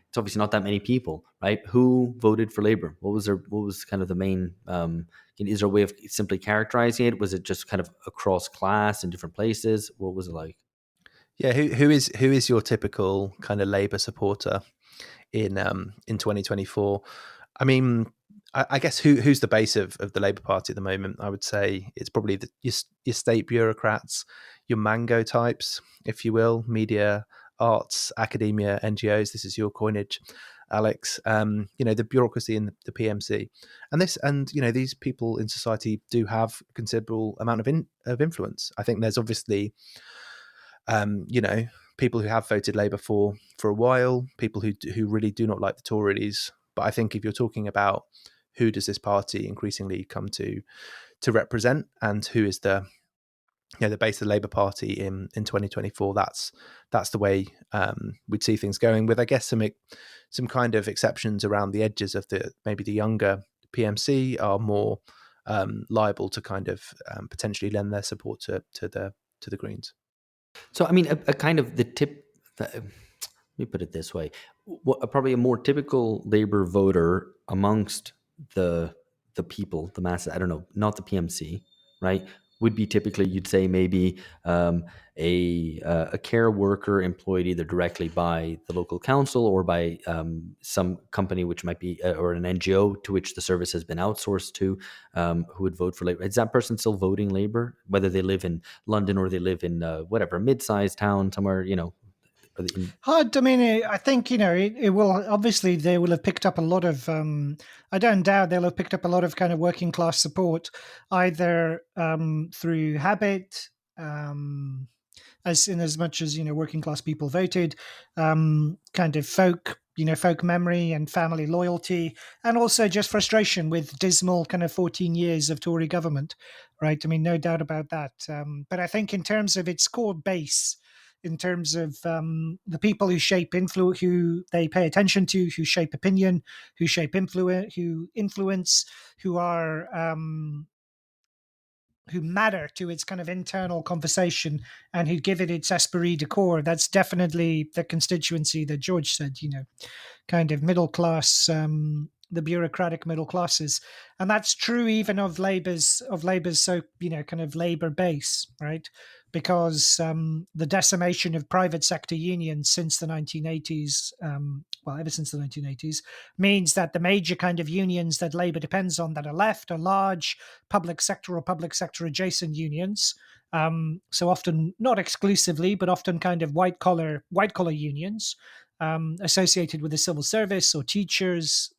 it's obviously not that many people, right? Who voted for Labour? What was kind of the main? Is there a way of simply characterizing it? Was it just kind of across class in different places? What was it like? Yeah, who is your typical kind of Labour supporter in 2024? I mean, I guess who's the base of the Labour Party at the moment? I would say it's probably your state bureaucrats, your mango types, if you will, media, arts, academia, NGOs. This is your coinage, Alex. The bureaucracy in the PMC, and these people in society do have a considerable amount of influence. I think there's obviously people who have voted Labour for a while, people who really do not like the Tories. But I think if you're talking about who does this party increasingly come to represent, and who is the base of the Labour Party in 2024, that's the way we'd see things going, with I guess some kind of exceptions around the edges of maybe the younger PMC are more liable to kind of potentially lend their support to the Greens. So, I mean, a kind of the tip. Let me put it this way: probably a more typical Labour voter amongst the people, the masses. I don't know, not the PMC, right? Would be typically, you'd say, maybe a care worker employed either directly by the local council or by some company, which might be or an NGO to which the service has been outsourced to, who would vote for Labour. Is that person still voting Labour, whether they live in London or they live in whatever mid-sized town somewhere? Hard. I mean, I think it will. Obviously, they will have picked up a lot of. I don't doubt they'll have picked up a lot of kind of working class support, either through habit, as much as working class people voted, kind of folk memory and family loyalty, and also just frustration with dismal kind of 14 years of Tory government, right? I mean, no doubt about that. But I think in terms of its core base, in terms of the people who shape influence, who they pay attention to, who shape opinion, who shape influence, who are who matter to its kind of internal conversation and who give it its esprit de corps. That's definitely the constituency that George said, kind of middle class, the bureaucratic middle classes. And that's true even of Labour's so, kind of Labour base, right? Because the decimation of private sector unions since the 1980s, ever since the 1980s, means that the major kind of unions that Labour depends on that are left are large public sector or public sector adjacent unions. So often, not exclusively, but often kind of white collar unions associated with the civil service or teachers.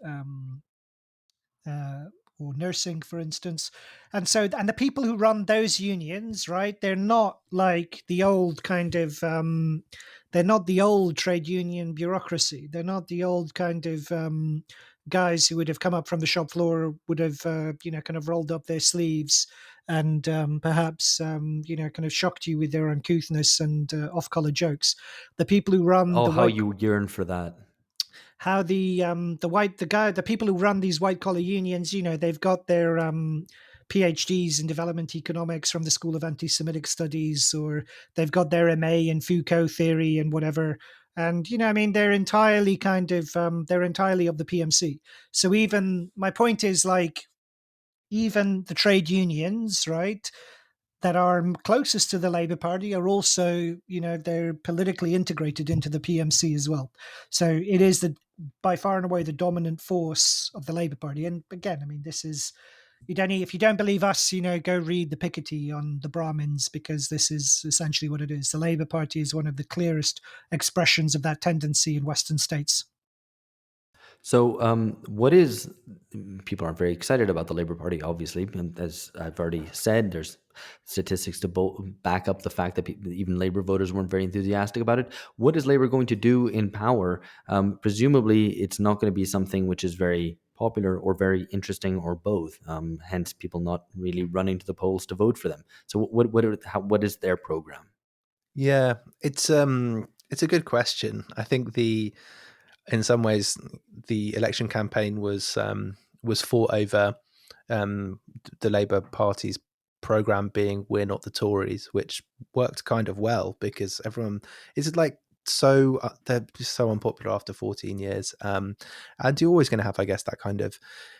Or nursing, for instance. And the people who run those unions, right, they're not like the old kind of, they're not the old trade union bureaucracy. They're not the old kind of guys who would have come up from the shop floor, would have, kind of rolled up their sleeves and perhaps kind of shocked you with their uncouthness and off-color jokes. The people who run Oh, the how white you yearn for that. how the people who run these white collar unions, they've got their PhDs in development economics from the School of Anti-Semitic Studies, or they've got their MA in Foucault theory and whatever. And they're entirely they're entirely of the PMC. So even my point is, like, even the trade unions, right, that are closest to the Labour Party are also, they're politically integrated into the PMC as well. So it is by far and away the dominant force of the Labour Party. And again, this is, if you don't believe us, go read the Piketty on the Brahmins, because this is essentially what it is. The Labour Party is one of the clearest expressions of that tendency in Western states. So, what is people are very excited about the Labour Party, obviously, and as I've already said, there's statistics to back up the fact that even Labour voters weren't very enthusiastic about it. What is Labour going to do in power? Presumably, it's not going to be something which is very popular or very interesting or both. Hence, people not really running to the polls to vote for them. So, what is their program? Yeah, it's a good question. I think in some ways the election campaign was fought over the Labour Party's program being "We're not the Tories," which worked kind of well because everyone is like they're just so unpopular after 14 years, and you're always going to have, I guess, that kind of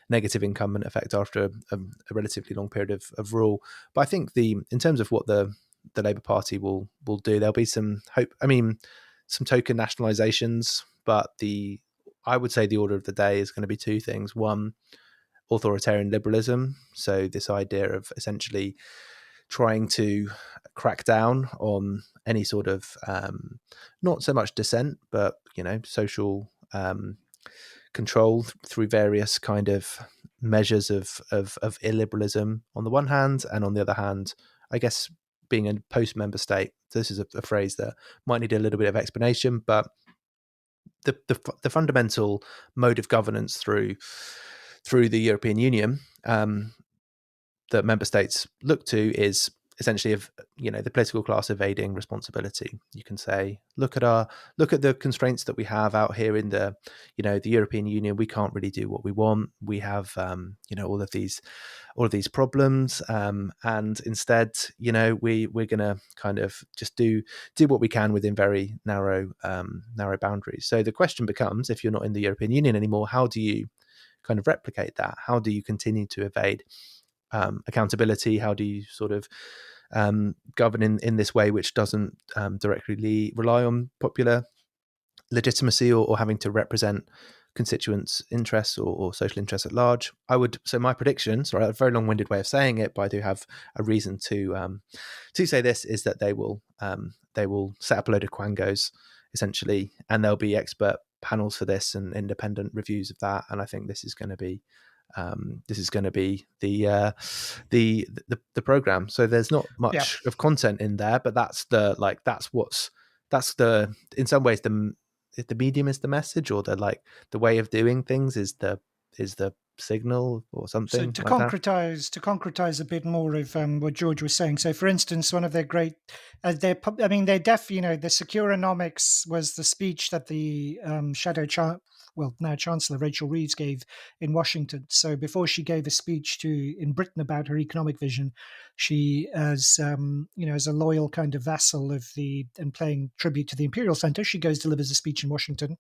negative incumbent effect after a relatively long period of rule. But I think in terms of what the Labour Party will do, there'll be some hope. Some token nationalisations, but I would say the order of the day is going to be two things. One, authoritarian liberalism. So this idea of essentially trying to crack down on any sort of not so much dissent, but social control through various kind of measures of illiberalism on the one hand, and on the other hand, I guess being a post-member state. This is a phrase that might need a little bit of explanation, but the fundamental mode of governance through the European Union that member states look to is essentially the political class evading responsibility. You can say, look at the constraints that we have out here in the European Union. We can't really do what we want. We have all of these problems, and instead we're gonna kind of just do what we can within very narrow boundaries. So the question becomes, if you're not in the European Union anymore, how do you kind of replicate that? How do you continue to evade accountability? How do you sort of govern in this way which doesn't directly rely on popular legitimacy or having to represent constituents' interests or social interests at large? So my prediction, sorry, a very long-winded way of saying it, but I do have a reason to say this, is that they will set up a load of quangos essentially, and there'll be expert panels for this and independent reviews of that. And I think this is going to be the program. So there's not much of content in there, but that's in some ways the medium is the message, or the way of doing things is the signal or something. So to like that. concretize a bit more of what George was saying. So, for instance, one of their great, the Securonomics was the speech that the now Chancellor Rachel Reeves gave in Washington. So before she gave a speech in Britain about her economic vision, she, as a loyal kind of vassal and paying tribute to the Imperial Center, she delivers a speech in Washington.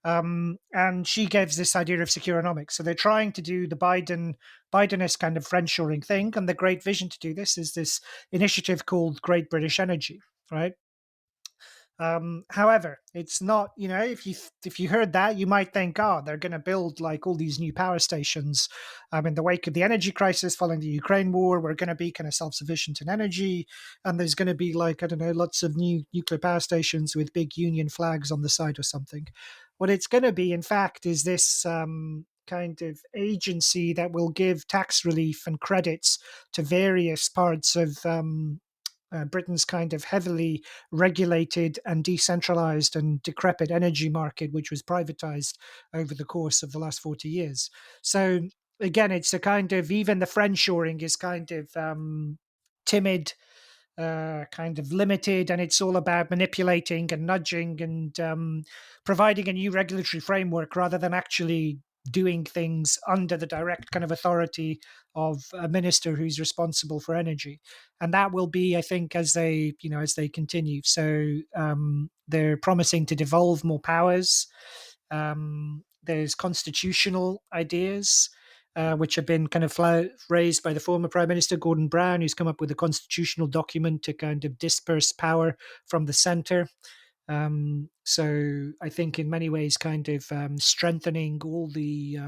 And she gives this idea of securonomics. So they're trying to do the Bidenist kind of friendshoring thing, and the great vision to do this is this initiative called Great British Energy, right? However, it's not, if you heard that, you might think, oh, they're going to build like all these new power stations in the wake of the energy crisis following the Ukraine war. We're going to be kind of self-sufficient in energy, and there's going to be lots of new nuclear power stations with big Union flags on the side or something. What it's going to be, in fact, is this kind of agency that will give tax relief and credits to various parts of Britain's kind of heavily regulated and decentralized and decrepit energy market, which was privatized over the course of the last 40 years. So again, it's a kind of, even the friendshoring is kind of timid, kind of limited, and it's all about manipulating and nudging and providing a new regulatory framework rather than actually doing things under the direct kind of authority of a minister who's responsible for energy. And that will be, I think, as they continue. So they're promising to devolve more powers. There's constitutional ideas, which have been kind of raised by the former Prime Minister Gordon Brown, who's come up with a constitutional document to kind of disperse power from the centre. So I think in many ways kind of strengthening all the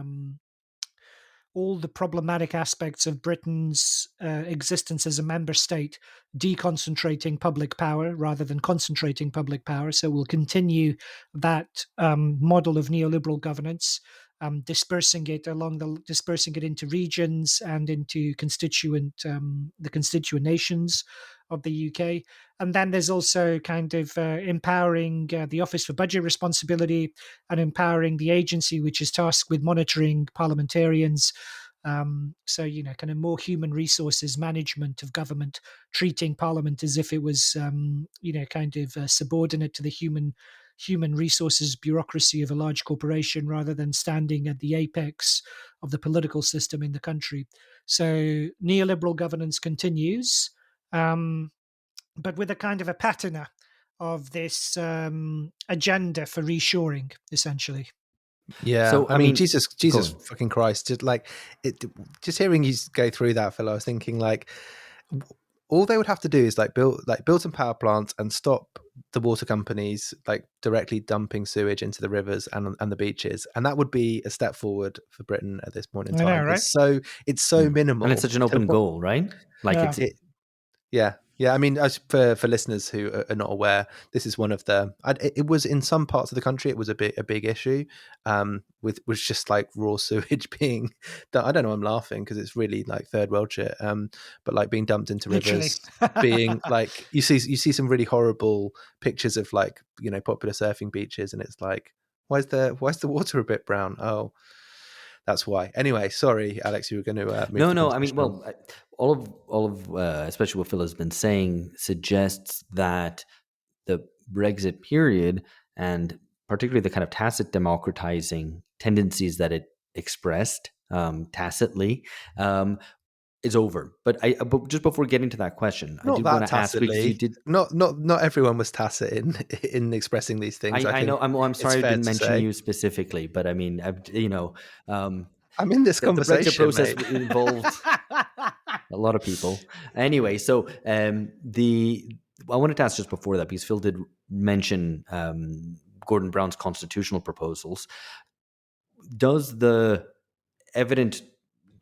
problematic aspects of Britain's existence as a member state, deconcentrating public power rather than concentrating public power. So we'll continue that model of neoliberal governance, dispersing it into regions and into the constituent nations of the UK. And then there's also kind of empowering the Office for Budget Responsibility and empowering the agency which is tasked with monitoring parliamentarians. So, kind of more human resources management of government, treating Parliament as if it was, kind of subordinate to the human resources bureaucracy of a large corporation rather than standing at the apex of the political system in the country. So neoliberal governance continues, but with a kind of a patina of this agenda for reshoring, essentially. Yeah, So, I mean, Jesus go on. fucking Christ! Just like it, just hearing you go through that, Phil, I was thinking like, all they would have to do is build some power plants and stop the water companies like directly dumping sewage into the rivers and the beaches, and that would be a step forward for Britain at this point in I know, time. right? It's so minimal, And it's such an to the open point- goal, right? Like Yeah. Yeah. I mean, as for listeners who are not aware, this is one of the. It was in some parts of the country, it was a big issue, with just like raw sewage being. I don't know. I'm laughing because it's really like third world shit. But like being dumped into Literally. rivers, being like you see some really horrible pictures of like popular surfing beaches, and it's like why's the water a bit brown? Oh, that's why. Anyway, sorry, Alex, you were going to move. No. I mean, well, all of especially what Phil has been saying suggests that the Brexit period, and particularly the kind of tacit democratizing tendencies that it expressed tacitly, is over. But just before getting to that question, I Not did want that to ask, because you tacitly. did. Not everyone was tacit in expressing these things. I I think know. I'm it's sorry I fair didn't to mention say. you specifically, but I mean, I'm in this the Brexit conversation, process mate. involved a lot of people. Anyway, so I wanted to ask just before that, because Phil did mention Gordon Brown's constitutional proposals. Does the evident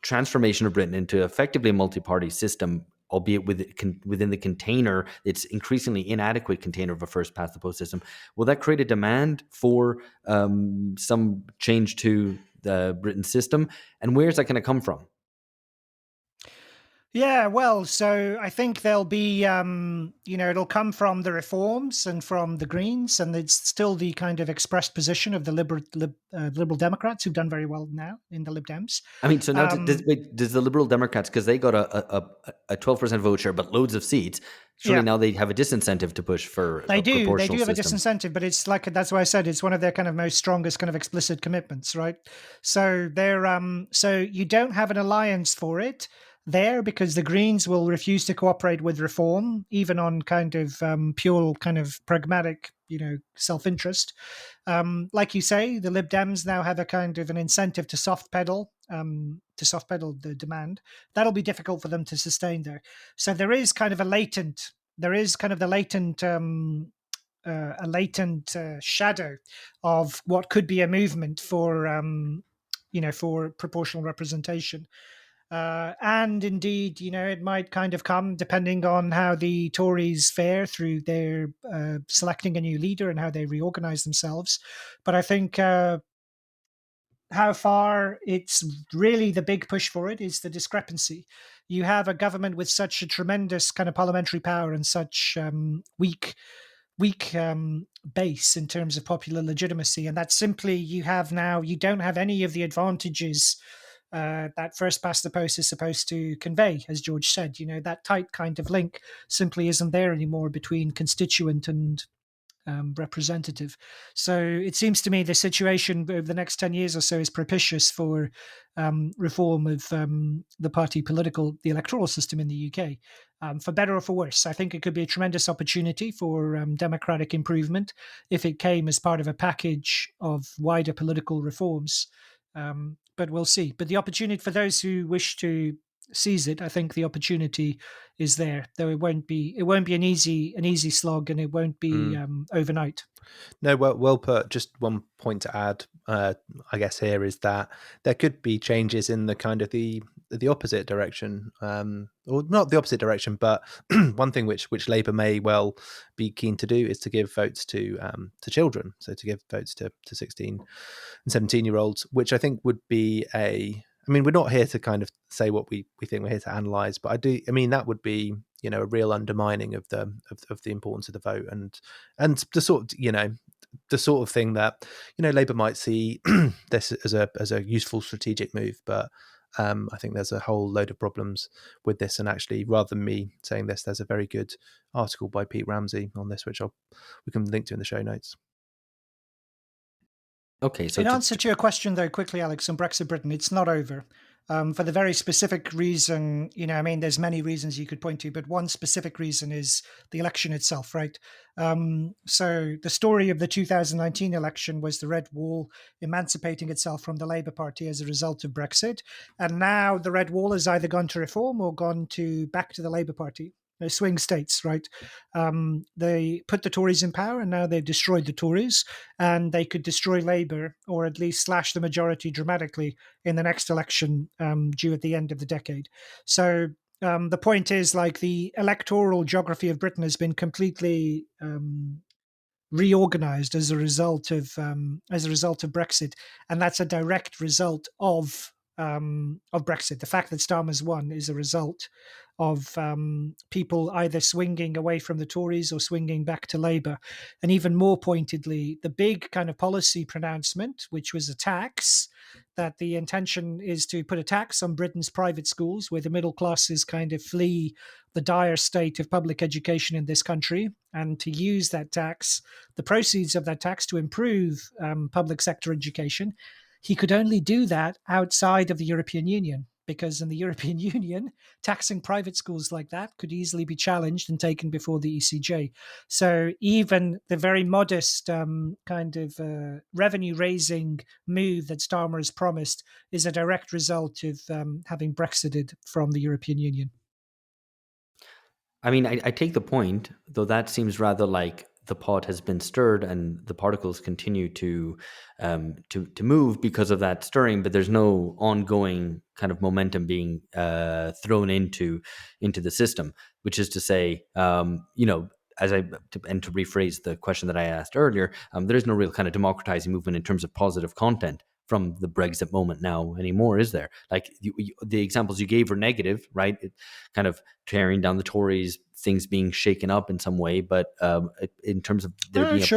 transformation of Britain into effectively a multi-party system, albeit within the container, it's increasingly inadequate container of a first past the post system, will that create a demand for some change to the Britain system? And where is that going to come from? Yeah, well, so I think there'll be, it'll come from the Reforms and from the Greens, and it's still the kind of expressed position of the Liberal Democrats, who've done very well now in the Lib Dems. I mean, so now does the Liberal Democrats, because they got a 12% vote share but loads of seats, surely now they have a disincentive to push for They a do proportional have a system. disincentive, but it's like, that's why I said it's one of their kind of most strongest kind of explicit commitments, right? So so you don't have an alliance for it there, because the Greens will refuse to cooperate with Reform, even on kind of pure kind of pragmatic, self-interest. Like you say, the Lib Dems now have a kind of an incentive to soft pedal the demand. That'll be difficult for them to sustain there. So there is kind of a latent shadow of what could be a movement for proportional representation. And indeed, it might kind of come depending on how the Tories fare through their selecting a new leader and how they reorganize themselves. But I think how far it's really the big push for it is the discrepancy. You have a government with such a tremendous kind of parliamentary power and such weak base in terms of popular legitimacy, and that simply you don't have any of the advantages that first past the post is supposed to convey, as George said. That tight kind of link simply isn't there anymore between constituent and representative. So it seems to me the situation over the next 10 years or so is propitious for reform of the electoral system in the UK, for better or for worse. I think it could be a tremendous opportunity for democratic improvement if it came as part of a package of wider political reforms. But we'll see. But the opportunity for those who wish to seize it, I think the opportunity is there. Though it won't be an easy slog, and it won't be overnight. No, well put. Just one point to add, I guess here is that there could be changes in the kind of the opposite direction, or not the opposite direction, but one thing which Labour may well be keen to do is to give votes to children, so to give votes to 16 and 17-year-olds, which I think would be I mean, we're not here to kind of say what we think. We're here to analyse, but I mean, that would be a real undermining of the importance of the vote and the sort of thing that Labour might see this as a useful strategic move, but I think there's a whole load of problems with this. And actually, rather than me saying this, there's a very good article by Pete Ramsey on this, which we can link to in the show notes. Okay, so in answer to your question, though, quickly, Alex, on Brexit Britain, it's not over. For the very specific reason, there's many reasons you could point to, but one specific reason is the election itself, right? So the story of the 2019 election was the Red Wall emancipating itself from the Labour Party as a result of Brexit. And now the Red Wall has either gone to reform or gone back to the Labour Party. Swing states, right? They put the Tories in power, and now they've destroyed the Tories, and they could destroy Labour, or at least slash the majority dramatically in the next election due at the end of the decade. So the point is, like, the electoral geography of Britain has been completely reorganized as a result of Brexit, and that's a direct result of Brexit. The fact that Starmer's won is a result of people either swinging away from the Tories or swinging back to Labour. And even more pointedly, the big kind of policy pronouncement, which was a tax, that the intention is to put a tax on Britain's private schools, where the middle classes kind of flee the dire state of public education in this country, and to use that tax, the proceeds of that tax, to improve public sector education. He could only do that outside of the European Union, because in the European Union, taxing private schools like that could easily be challenged and taken before the ECJ. So even the very modest revenue-raising move that Starmer has promised is a direct result of having Brexited from the European Union. I mean, I take the point, though that seems rather like the pot has been stirred and the particles continue to move because of that stirring, but there's no ongoing kind of momentum being thrown into the system, which is to say, to rephrase the question that I asked earlier, there is no real kind of democratizing movement in terms of positive content from the Brexit moment now anymore, is there? Like the examples you gave were negative, right? It kind of tearing down the Tories, things being shaken up in some way, but in terms of there being a push to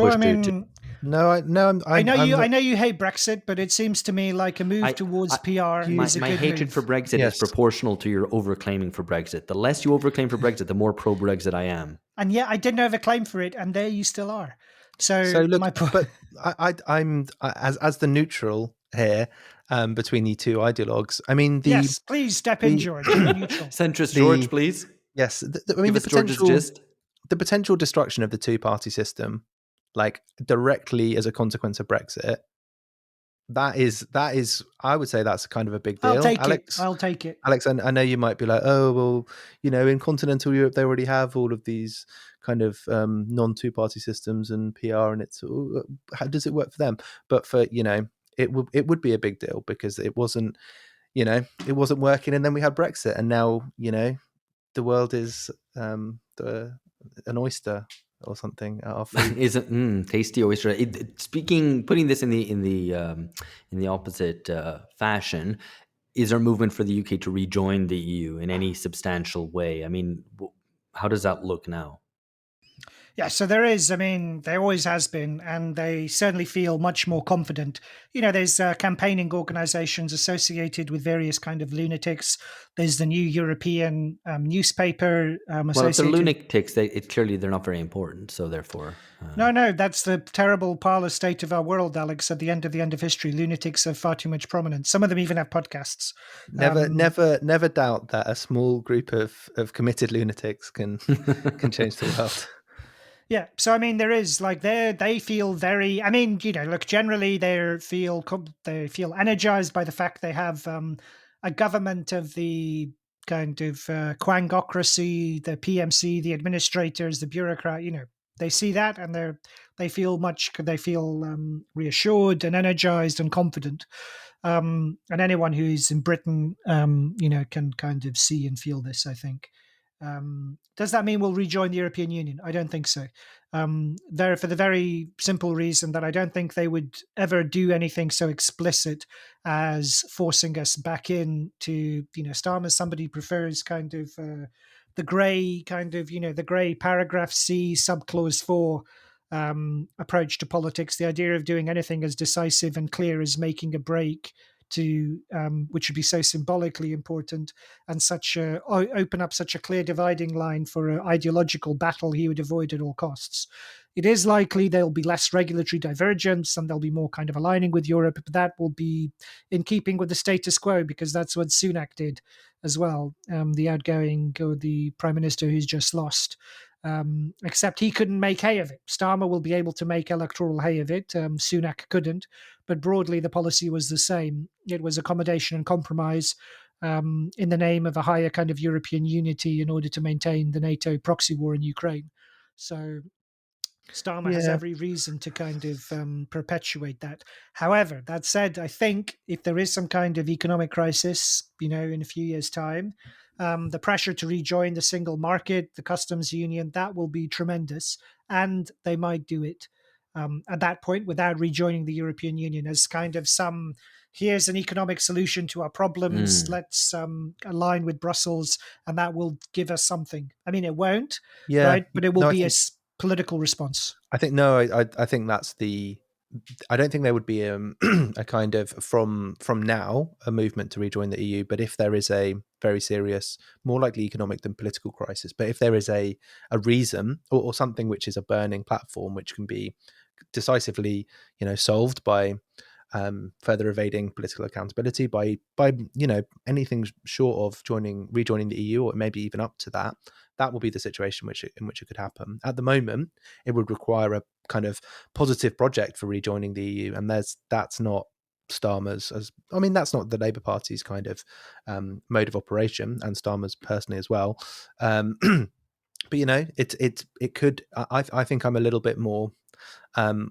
I know you hate Brexit, but it seems to me like a move towards PR is a my good hatred move. for Brexit is proportional to your overclaiming for Brexit. The less you overclaim for Brexit, the more pro-Brexit I am. And yet I didn't overclaim for it, and there you still are. So look, my point. but I'm as the neutral here between the two ideologues. I mean, yes, please step in, George. Neutral. Centrist George, please. Yes, I mean, the potential destruction of the two-party system, like directly as a consequence of Brexit, that is, I would say that's kind of a big deal. I'll take it. Alex, I know you might be like, oh, well, in continental Europe, they already have all of these kind of non-two-party systems and PR, and it's, how does it work for them? But for, it would be a big deal because it wasn't working. And then we had Brexit, and now, the world is an oyster or something. Is a tasty oyster. Putting this in the opposite fashion, is there movement for the UK to rejoin the EU in any substantial way? I mean, how does that look now? Yeah, so there is. I mean, there always has been, and they certainly feel much more confident. There's campaigning organizations associated with various kind of lunatics. There's the new European newspaper Well, if they're associated. lunatics, clearly they're not very important. So therefore, No, that's the terrible parlor state of our world, Alex. At the end of history, lunatics have far too much prominence. Some of them even have podcasts. Never doubt that a small group of committed lunatics can change the world. Yeah, so I mean, there is like they feel very. I mean, look, generally they feel energized by the fact they have a government of the kind of quangocracy, the PMC, the administrators, the bureaucrat. They see that and they feel reassured and energized and confident. And anyone who's in Britain, can kind of see and feel this, I think. Does that mean we'll rejoin the European Union? I don't think so. There, for the very simple reason that I don't think they would ever do anything so explicit as forcing us back in to, Starmer. Somebody prefers kind of the grey the grey paragraph C subclause 4 approach to politics. The idea of doing anything as decisive and clear as making a break to which would be so symbolically important and open up such a clear dividing line for an ideological battle he would avoid at all costs. It is likely there'll be less regulatory divergence and there'll be more kind of aligning with Europe, but that will be in keeping with the status quo because that's what Sunak did as well, the outgoing or the prime minister who's just lost. Except he couldn't make hay of it. Starmer will be able to make electoral hay of it. Sunak couldn't, but broadly the policy was the same. It was accommodation and compromise in the name of a higher kind of European unity in order to maintain the NATO proxy war in Ukraine. So Starmer has every reason to kind of perpetuate that. However, that said, I think if there is some kind of economic crisis, in a few years' time, the pressure to rejoin the single market, the customs union, that will be tremendous. And they might do it at that point without rejoining the European Union as kind of here's an economic solution to our problems. Let's align with Brussels and that will give us something. I mean, it won't, right? But it will be a political response. I think no. I think that's the. I don't think there would be a kind of from now a movement to rejoin the EU. But if there is a very serious, more likely economic than political crisis, but if there is a reason or something which is a burning platform which can be decisively solved by further evading political accountability by anything short of rejoining the EU or maybe even up to that will be the situation in which it could happen. At the moment, it would require a kind of positive project for rejoining the EU, and that's not Starmer's that's not the Labour Party's kind of mode of operation, and Starmer's personally as well. But it could. I think I'm a little bit more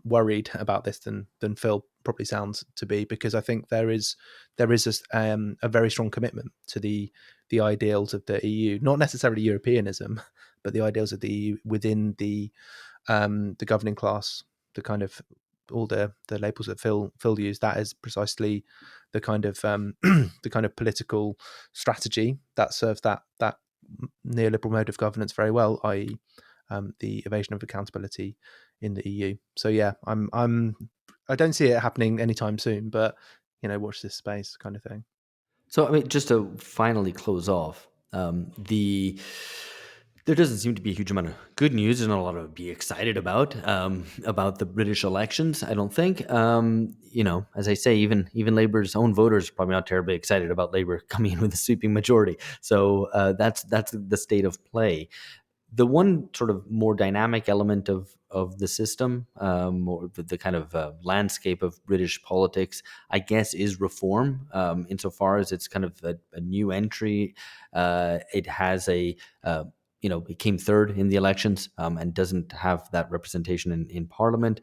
worried about this than Phil probably sounds to be, because I think there is a very strong commitment to the ideals of the EU, not necessarily Europeanism, but the ideals of the EU within the governing class, the kind of all the labels that Phil used. That is precisely the kind of the kind of political strategy that serves that neoliberal mode of governance very well, i.e. The evasion of accountability in the EU. So yeah, I don't see it happening anytime soon, but watch this space kind of thing. So I mean, just to finally close off, there doesn't seem to be a huge amount of good news. There's not a lot to be excited about the British elections, I don't think. As I say, even Labour's own voters are probably not terribly excited about Labour coming in with a sweeping majority. So that's the state of play. The one sort of more dynamic element of the system, or the kind of landscape of British politics, I guess, is reform. Insofar as it's kind of a new entry, it has it came third in the elections and doesn't have that representation in Parliament.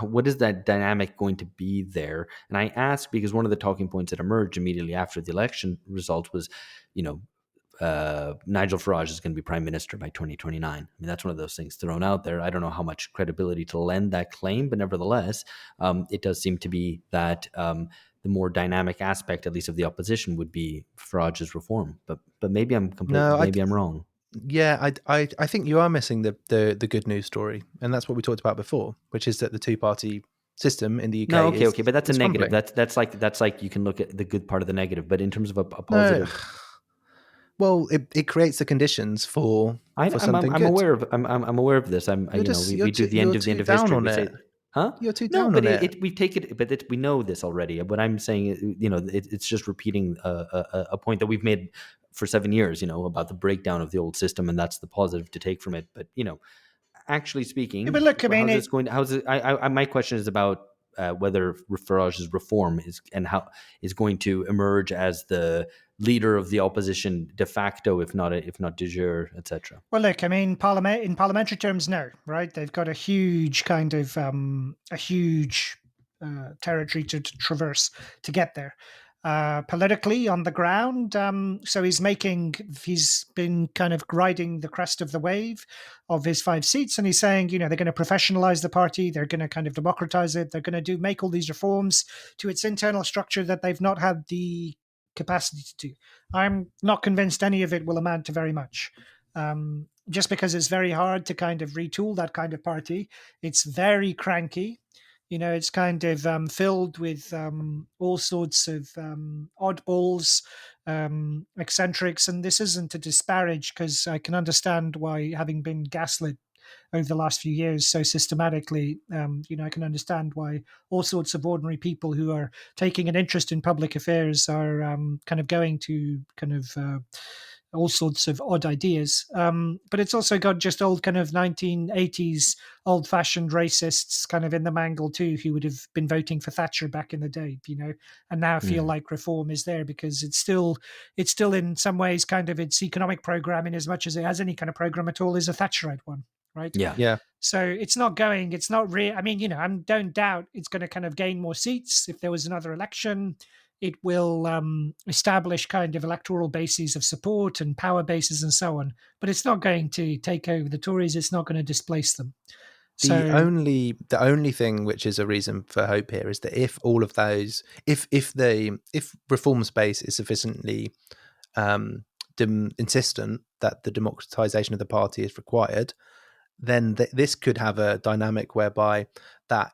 What is that dynamic going to be there? And I ask because one of the talking points that emerged immediately after the election results was, Nigel Farage is going to be prime minister by 2029. I mean, that's one of those things thrown out there. I don't know how much credibility to lend that claim, but nevertheless, it does seem to be that the more dynamic aspect, at least of the opposition, would be Farage's reform. But maybe I'm I'm wrong. Yeah, I think you are missing the good news story, and that's what we talked about before, which is that the two-party system in the UK No, okay, but that's a is negative. crumbling. That's like you can look at the good part of the negative, but in terms of a No, positive, well, it creates the conditions for something I'm good. aware of I'm aware of this. You're just We do the end you're of the end too of down history. on We it. say, huh? You're too No, down but on it. we take it, but we know this already. What I'm saying, it's just repeating a point that we've made for 7 years. About the breakdown of the old system, and that's the positive to take from it. But actually Yeah, but speaking, look, I mean, how's this going? How's it? My question is about whether Farage's reform is and how is going to emerge as the leader of the opposition de facto, if not de jure, etc. well, look, I mean, in parliamentary terms, no, right? They've got a huge kind of a huge territory to traverse to get there. Politically on the ground, so he's been kind of riding the crest of the wave of his 5 seats, and he's saying, they're going to professionalize the party, they're going to kind of democratize it, they're going to make all these reforms to its internal structure that they've not had the capacity to do. I'm not convinced any of it will amount to very much. Just because it's very hard to kind of retool that kind of party. It's very cranky. It's kind of filled with all sorts of oddballs, eccentrics. And this isn't to disparage, because I can understand why, having been gaslit over the last few years so systematically, I can understand why all sorts of ordinary people who are taking an interest in public affairs are kind of going to kind of all sorts of odd ideas. But it's also got just old kind of 1980s old-fashioned racists kind of in the mangle too, who would have been voting for Thatcher back in the day, and now feel like reform is there, because it's still in some ways kind of its economic program, in as much as it has any kind of program at all, is a Thatcherite one, right? Yeah. Yeah, So it's not real. I mean, I don't doubt it's going to kind of gain more seats if there was another election. It will establish kind of electoral bases of support and power bases and so on. But it's not going to take over the Tories. It's not going to displace them. the So only the only thing which is a reason for hope here is that if all of those, if reform space is sufficiently insistent that the democratization of the party is required, then this could have a dynamic whereby that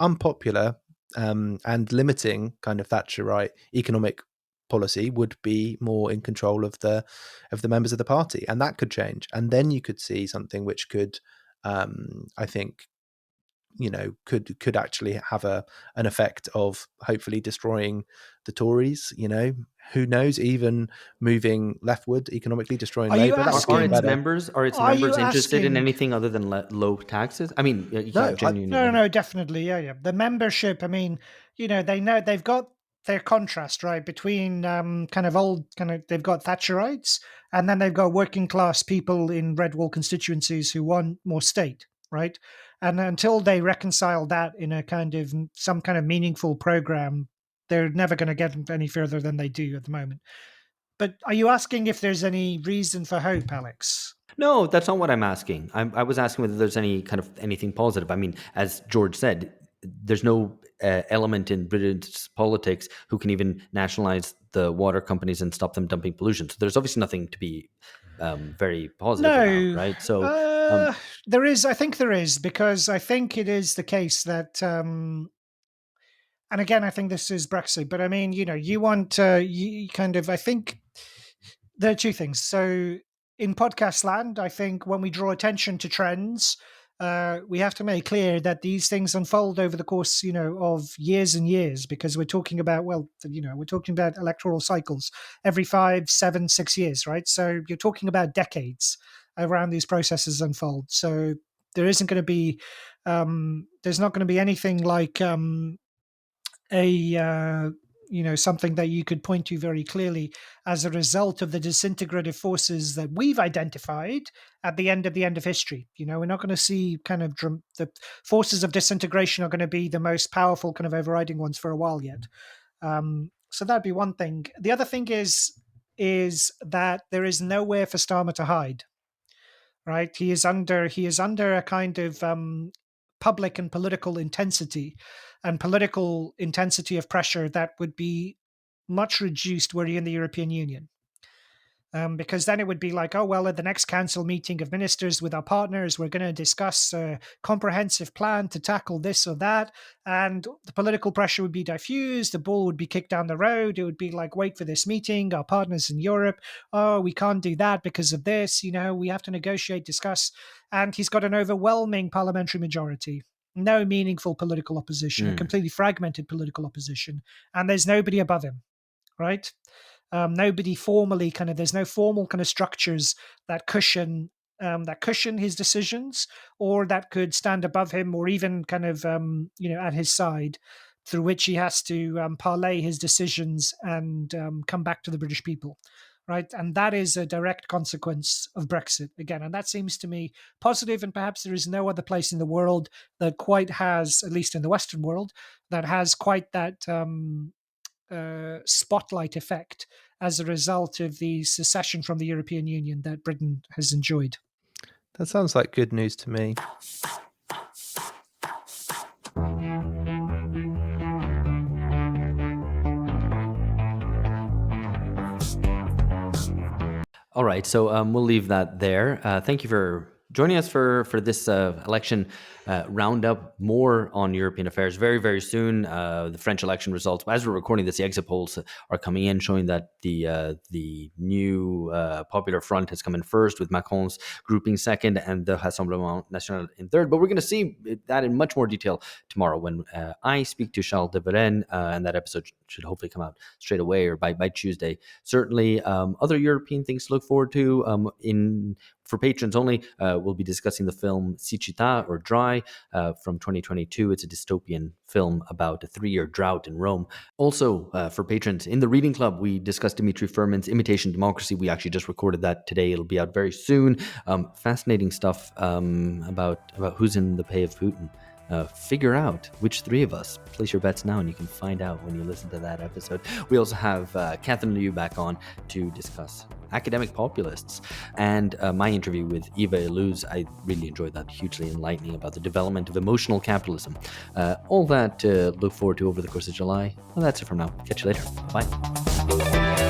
unpopular and limiting kind of Thatcherite economic policy would be more in control of the members of the party, and that could change, and then you could see something which could, I think, could actually have an effect of hopefully destroying the Tories. Who knows, even moving leftward economically, destroying are you Labour, that would be Are a asking? its better. members Are you interested in asking? anything other than low taxes? I mean, you No, can't genuinely. No, definitely, yeah. The membership. I mean, they know they've got their contrast, right, between kind of old, kind of, they've got Thatcherites, and then they've got working class people in red wall constituencies who want more state, right? And until they reconcile that in a kind of some kind of meaningful program, they're never going to get any further than they do at the moment. But are you asking if there's any reason for hope, Alex? No, that's not what I'm asking. I was asking whether there's any kind of anything positive. I mean, as George said, there's no element in British politics who can even nationalize the water companies and stop them dumping pollution. So there's obviously nothing to be very positive about, No, right? So um, there is. I think there is, because I think it is the case that, and again, I think this is Brexit. But I mean, you want you kind of. I think there are two things. So in podcast land, I think when we draw attention to trends, we have to make clear that these things unfold over the course, of years and years, because we're talking about, we're talking about electoral cycles every 5, 7, 6 years, right? So you're talking about decades around these processes unfold. So there isn't going to be, there's not going to be anything like a something that you could point to very clearly as a result of the disintegrative forces that we've identified at the end of history. We're not going to see kind of the forces of disintegration are going to be the most powerful kind of overriding ones for a while yet. So that'd be one thing. The other thing is that there is nowhere for Starmer to hide. Right, he is under a kind of public and political intensity of pressure that would be much reduced were he in the European Union. Because then it would be like, oh, well, at the next council meeting of ministers with our partners, we're going to discuss a comprehensive plan to tackle this or that. And the political pressure would be diffused. The ball would be kicked down the road. It would be like, wait for this meeting. Our partners in Europe, oh, we can't do that because of this. We have to negotiate, discuss. And he's got an overwhelming parliamentary majority. No meaningful political opposition, a completely fragmented political opposition. And there's nobody above him, right? Nobody formally there's no formal kind of structures that cushion his decisions, or that could stand above him, or even at his side, through which he has to parlay his decisions and come back to the British people. Right. And that is a direct consequence of Brexit again. And that seems to me positive. And perhaps there is no other place in the world that quite has, at least in the Western world, that has quite that spotlight effect as a result of the secession from the European Union that Britain has enjoyed. That sounds like good news to me. All right, so we'll leave that there. Thank you for joining us for this election roundup. More on European affairs very, very soon. The French election results. As we're recording this, the exit polls are coming in, showing that the new Popular Front has come in first, with Macron's grouping second and the Rassemblement National in third. But we're going to see that in much more detail tomorrow when I speak to Charles de Varenne, and that episode should hopefully come out straight away or by Tuesday. Certainly, other European things to look forward to for patrons only. We'll be discussing the film Siccità, or Dry, from 2022. It's a dystopian film about a 3-year drought in Rome. Also, for patrons in the Reading Club, we discussed Dimitri Furman's Imitation Democracy. We actually just recorded that today. It'll be out very soon. Fascinating stuff about who's in the pay of Putin. Figure out which three of us. Place your bets now, and you can find out when you listen to that episode. We also have Catherine Liu back on to discuss academic populists, and my interview with Eva Illouz. I really enjoyed that, hugely enlightening, about the development of emotional capitalism. All that to look forward to over the course of July. Well, that's it from now. Catch you later. Bye.